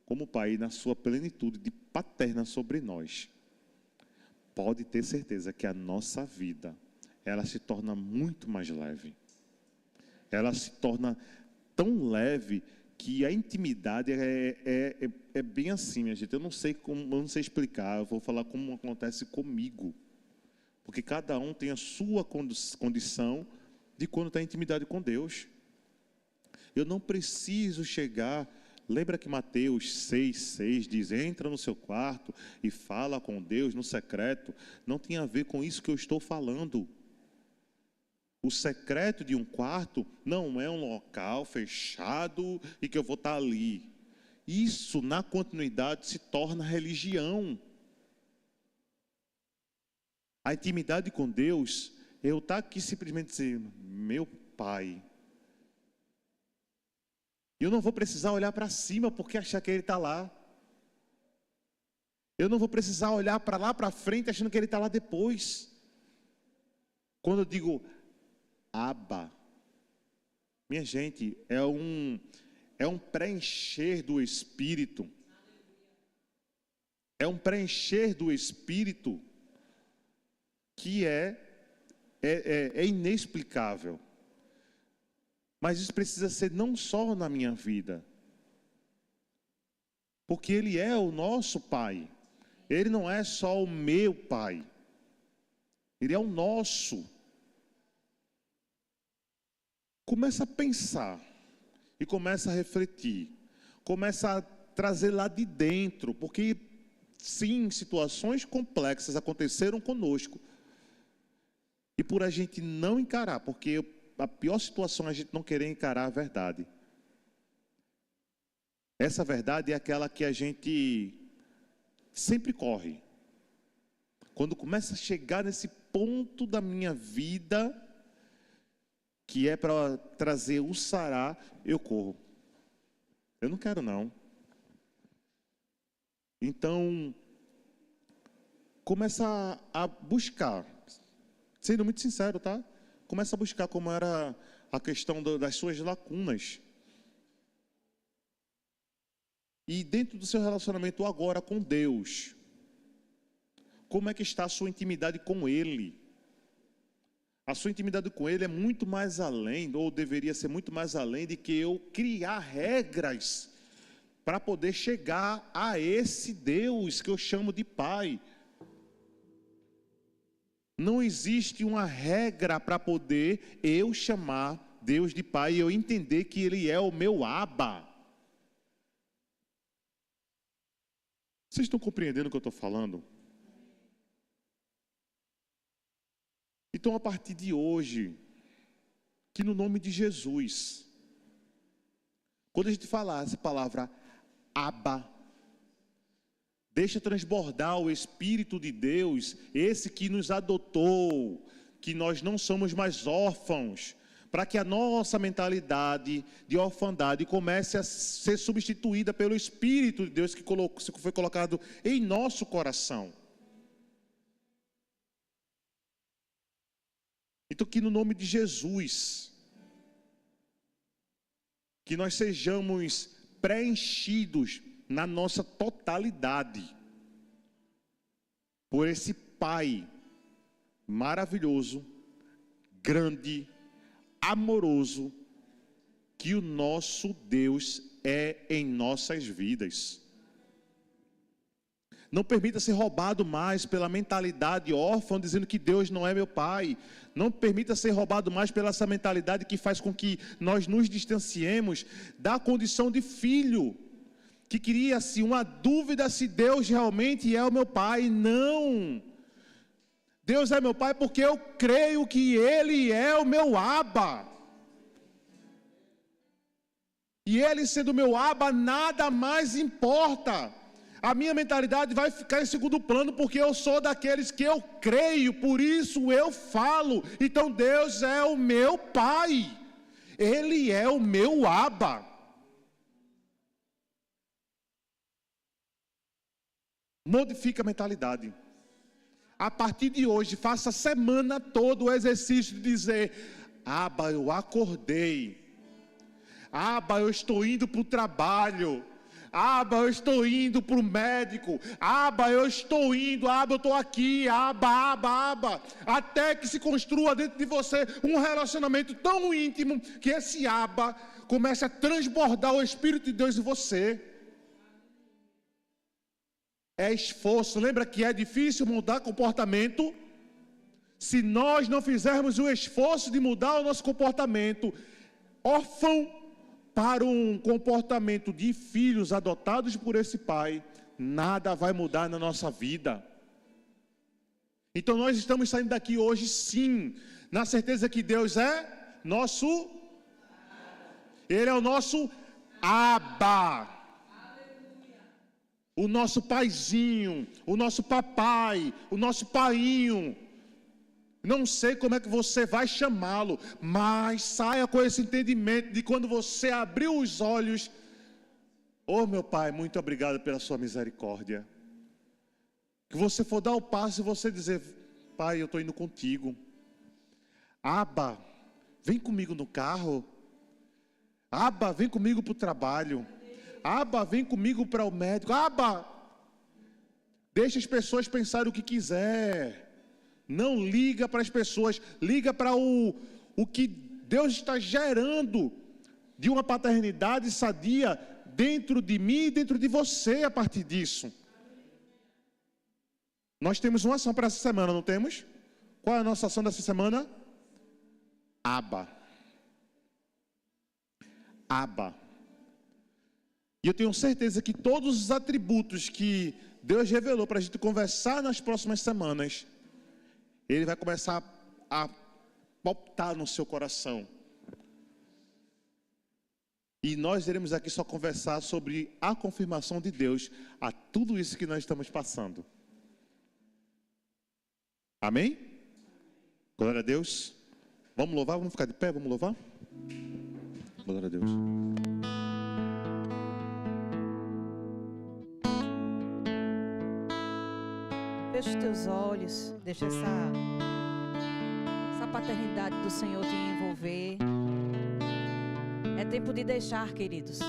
como Pai na sua plenitude de paterna sobre nós, pode ter certeza que a nossa vida, ela se torna muito mais leve. Ela se torna tão leve que a intimidade é bem assim, minha gente. Eu não sei explicar, eu vou falar como acontece comigo. Porque cada um tem a sua condição de quando está em intimidade com Deus. Eu não preciso chegar... Lembra que Mateus 6,6 diz, entra no seu quarto e fala com Deus no secreto. Não tem a ver com isso que eu estou falando. O secreto de um quarto não é um local fechado e que eu vou estar ali. Isso, na continuidade, se torna religião. A intimidade com Deus, eu estar aqui simplesmente dizer, meu Pai. Eu não vou precisar olhar para cima porque achar que Ele está lá. Eu não vou precisar olhar para lá para frente achando que Ele está lá depois. Quando eu digo Abba, minha gente, é um preencher do Espírito. É um preencher do Espírito que é inexplicável. Mas isso precisa ser não só na minha vida. Porque Ele é o nosso Pai. Ele não é só o meu Pai. Ele é o nosso. Começa a pensar. E começa a refletir. Começa a trazer lá de dentro. Porque, sim, situações complexas aconteceram conosco. E por a gente não encarar, porque a pior situação é a gente não querer encarar a verdade. Essa verdade é aquela que a gente sempre corre. Quando começa a chegar nesse ponto da minha vida, que é para trazer o sará, eu corro. Eu não quero não. Então, começa a buscar, sendo muito sincero, tá? Começa a buscar como era a questão das suas lacunas. E dentro do seu relacionamento agora com Deus, como é que está a sua intimidade com Ele? A sua intimidade com Ele é muito mais além, ou deveria ser muito mais além de que eu criar regras para poder chegar a esse Deus que eu chamo de Pai. Não existe uma regra para poder eu chamar Deus de Pai e eu entender que Ele é o meu Abba. Vocês estão compreendendo o que eu estou falando? Então, a partir de hoje, que no nome de Jesus, quando a gente falar essa palavra Abba, deixa transbordar o Espírito de Deus, esse que nos adotou, que nós não somos mais órfãos, para que a nossa mentalidade de orfandade comece a ser substituída pelo Espírito de Deus que foi colocado em nosso coração. Então, que no nome de Jesus, que nós sejamos preenchidos na nossa totalidade por esse Pai maravilhoso, grande, amoroso, que o nosso Deus é em nossas vidas. Não permita ser roubado mais pela mentalidade órfã, dizendo que Deus não é meu Pai. Não permita ser roubado mais pela essa mentalidade que faz com que nós nos distanciemos da condição de filho.
que cria-se uma dúvida se Deus realmente é o meu Pai. Não. Deus é meu Pai porque eu creio que Ele é o meu Abba. E Ele sendo meu Abba, nada mais importa. A minha mentalidade vai ficar em segundo plano, porque eu sou daqueles que eu creio, por isso eu falo. Então Deus é o meu Pai. Ele é o meu Abba. Modifica a mentalidade. A partir de hoje, faça a semana toda o exercício de dizer: Abba, eu acordei. Abba, eu estou indo para o trabalho. Abba, eu estou indo para o médico. Abba, eu estou indo. Abba, eu estou aqui. Abba, Abba, Abba. Até que se construa dentro de você um relacionamento tão íntimo que esse Abba comece a transbordar o Espírito de Deus em você. É esforço. Lembra que é difícil mudar comportamento? Se nós não fizermos o esforço de mudar o nosso comportamento, órfão para um comportamento de filhos adotados por esse pai, nada vai mudar na nossa vida. Então nós estamos saindo daqui hoje sim, na certeza que Deus é nosso, Ele é o nosso Abba, o nosso paizinho, o nosso papai, o nosso painho. Não sei como é que você vai chamá-lo, mas saia com esse entendimento de quando você abriu os olhos: oh meu Pai, muito obrigado pela sua misericórdia. Que você for dar o passo e você dizer: Pai, eu estou indo contigo. Abba, vem comigo no carro. Abba, vem comigo para o trabalho. Abba, vem comigo para o médico. Abba, deixa as pessoas pensarem o que quiser. Não liga para as pessoas, liga para o que Deus está gerando de uma paternidade sadia dentro de mim e dentro de você a partir disso. Nós temos uma ação para essa semana, não temos? Qual é a nossa ação dessa semana? Abba. Abba. E eu tenho certeza que todos os atributos que Deus revelou para a gente conversar nas próximas semanas, Ele vai começar a palpitar no seu coração. E nós iremos aqui só conversar sobre a confirmação de Deus a tudo isso que nós estamos passando. Amém? Glória a Deus. Vamos louvar? Vamos ficar de pé? Vamos louvar? Glória a Deus.
Feche os teus olhos, deixa essa paternidade do Senhor te envolver. É tempo de deixar, queridos.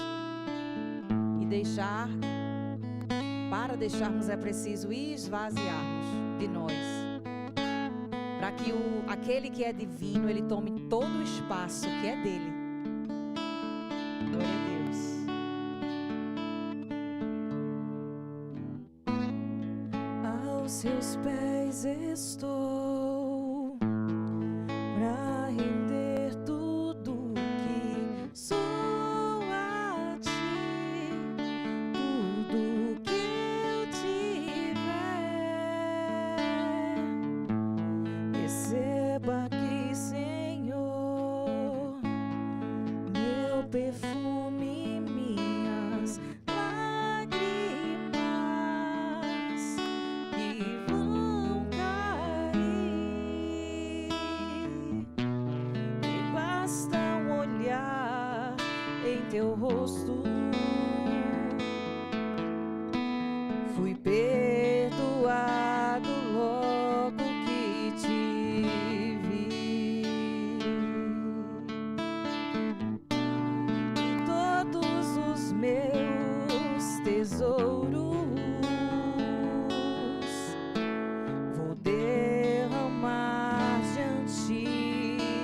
E deixar, para deixarmos é preciso esvaziarmos de nós. Para que aquele que é divino, ele tome todo o espaço que é dele. Glória a Deus. Aos seus pés estou, pra render tudo que sou a ti, tudo que eu tiver. Receba aqui, Senhor, meu perfume, minhas lágrimas que vão cair. E basta um olhar em teu rosto. Fui perdoado logo que te vi. E todos os meus tesouros vou derramar diante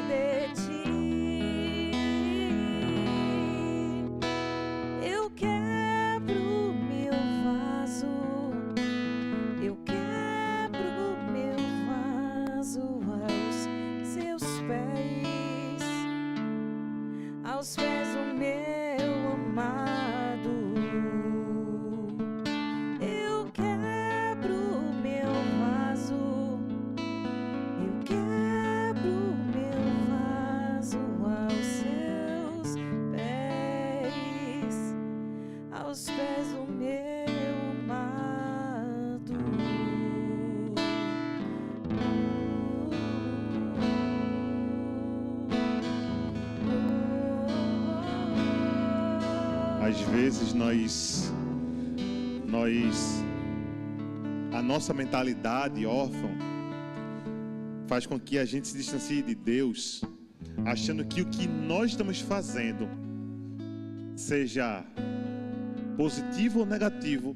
de ti.
Às vezes a nossa mentalidade órfã faz com que a gente se distancie de Deus, achando que o que nós estamos fazendo, seja positivo ou negativo,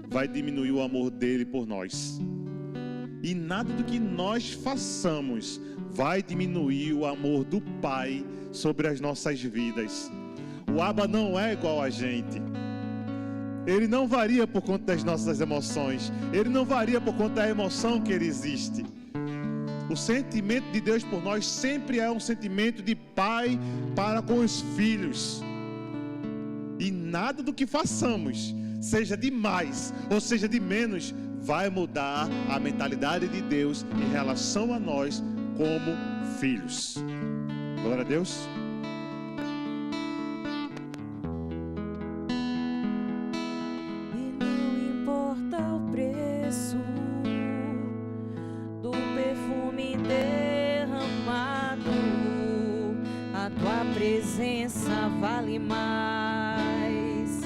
vai diminuir o amor dele por nós. E nada do que nós façamos vai diminuir o amor do Pai sobre as nossas vidas. O Abba não é igual a gente. Ele não varia por conta das nossas emoções. Ele não varia por conta da emoção que ele existe. O sentimento de Deus por nós sempre é um sentimento de pai para com os filhos. E nada do que façamos, seja de mais ou seja de menos, vai mudar a mentalidade de Deus em relação a nós como filhos. Glória a Deus.
Vale mais,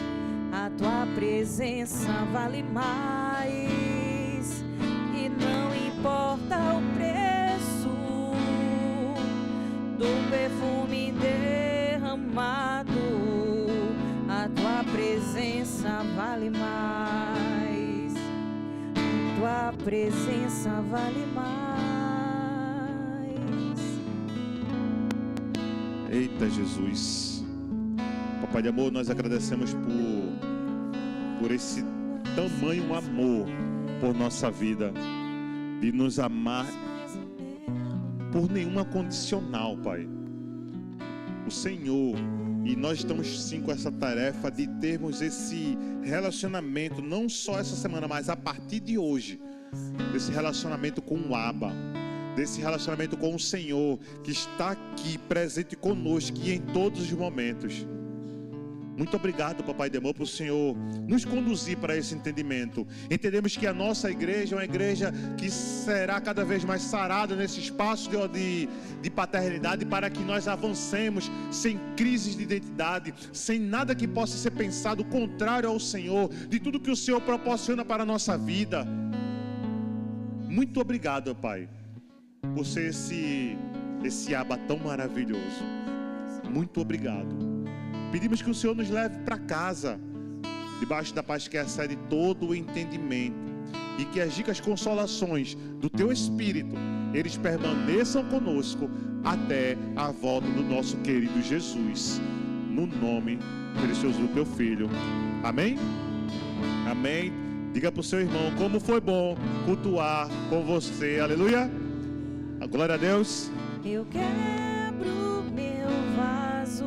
a tua presença vale mais, e não importa o preço do perfume derramado, a tua presença vale mais, a tua presença vale mais.
Eita Jesus. Pai de amor, nós agradecemos por esse tamanho amor por nossa vida, de nos amar por nenhuma condicional, Pai. O Senhor, e nós estamos sim com essa tarefa de termos esse relacionamento, não só essa semana, mas a partir de hoje, desse relacionamento com o Abba, desse relacionamento com o Senhor, que está aqui presente conosco e em todos os momentos. Muito obrigado, Papai de amor, por o Senhor nos conduzir para esse entendimento. Entendemos que a nossa igreja é uma igreja que será cada vez mais sarada nesse espaço de paternidade, para que nós avancemos sem crises de identidade, sem nada que possa ser pensado contrário ao Senhor, de tudo que o Senhor proporciona para a nossa vida. Muito obrigado, Pai, por ser esse Abba tão maravilhoso. Muito obrigado. Pedimos que o Senhor nos leve para casa, debaixo da paz que excede todo o entendimento, e que as ricas consolações do Teu Espírito, eles permaneçam conosco até a volta do nosso querido Jesus, no nome precioso do Teu Filho. Amém? Amém. Diga para o seu irmão, como foi bom cultuar com você. Aleluia. A glória a Deus.
Eu quebro meu vaso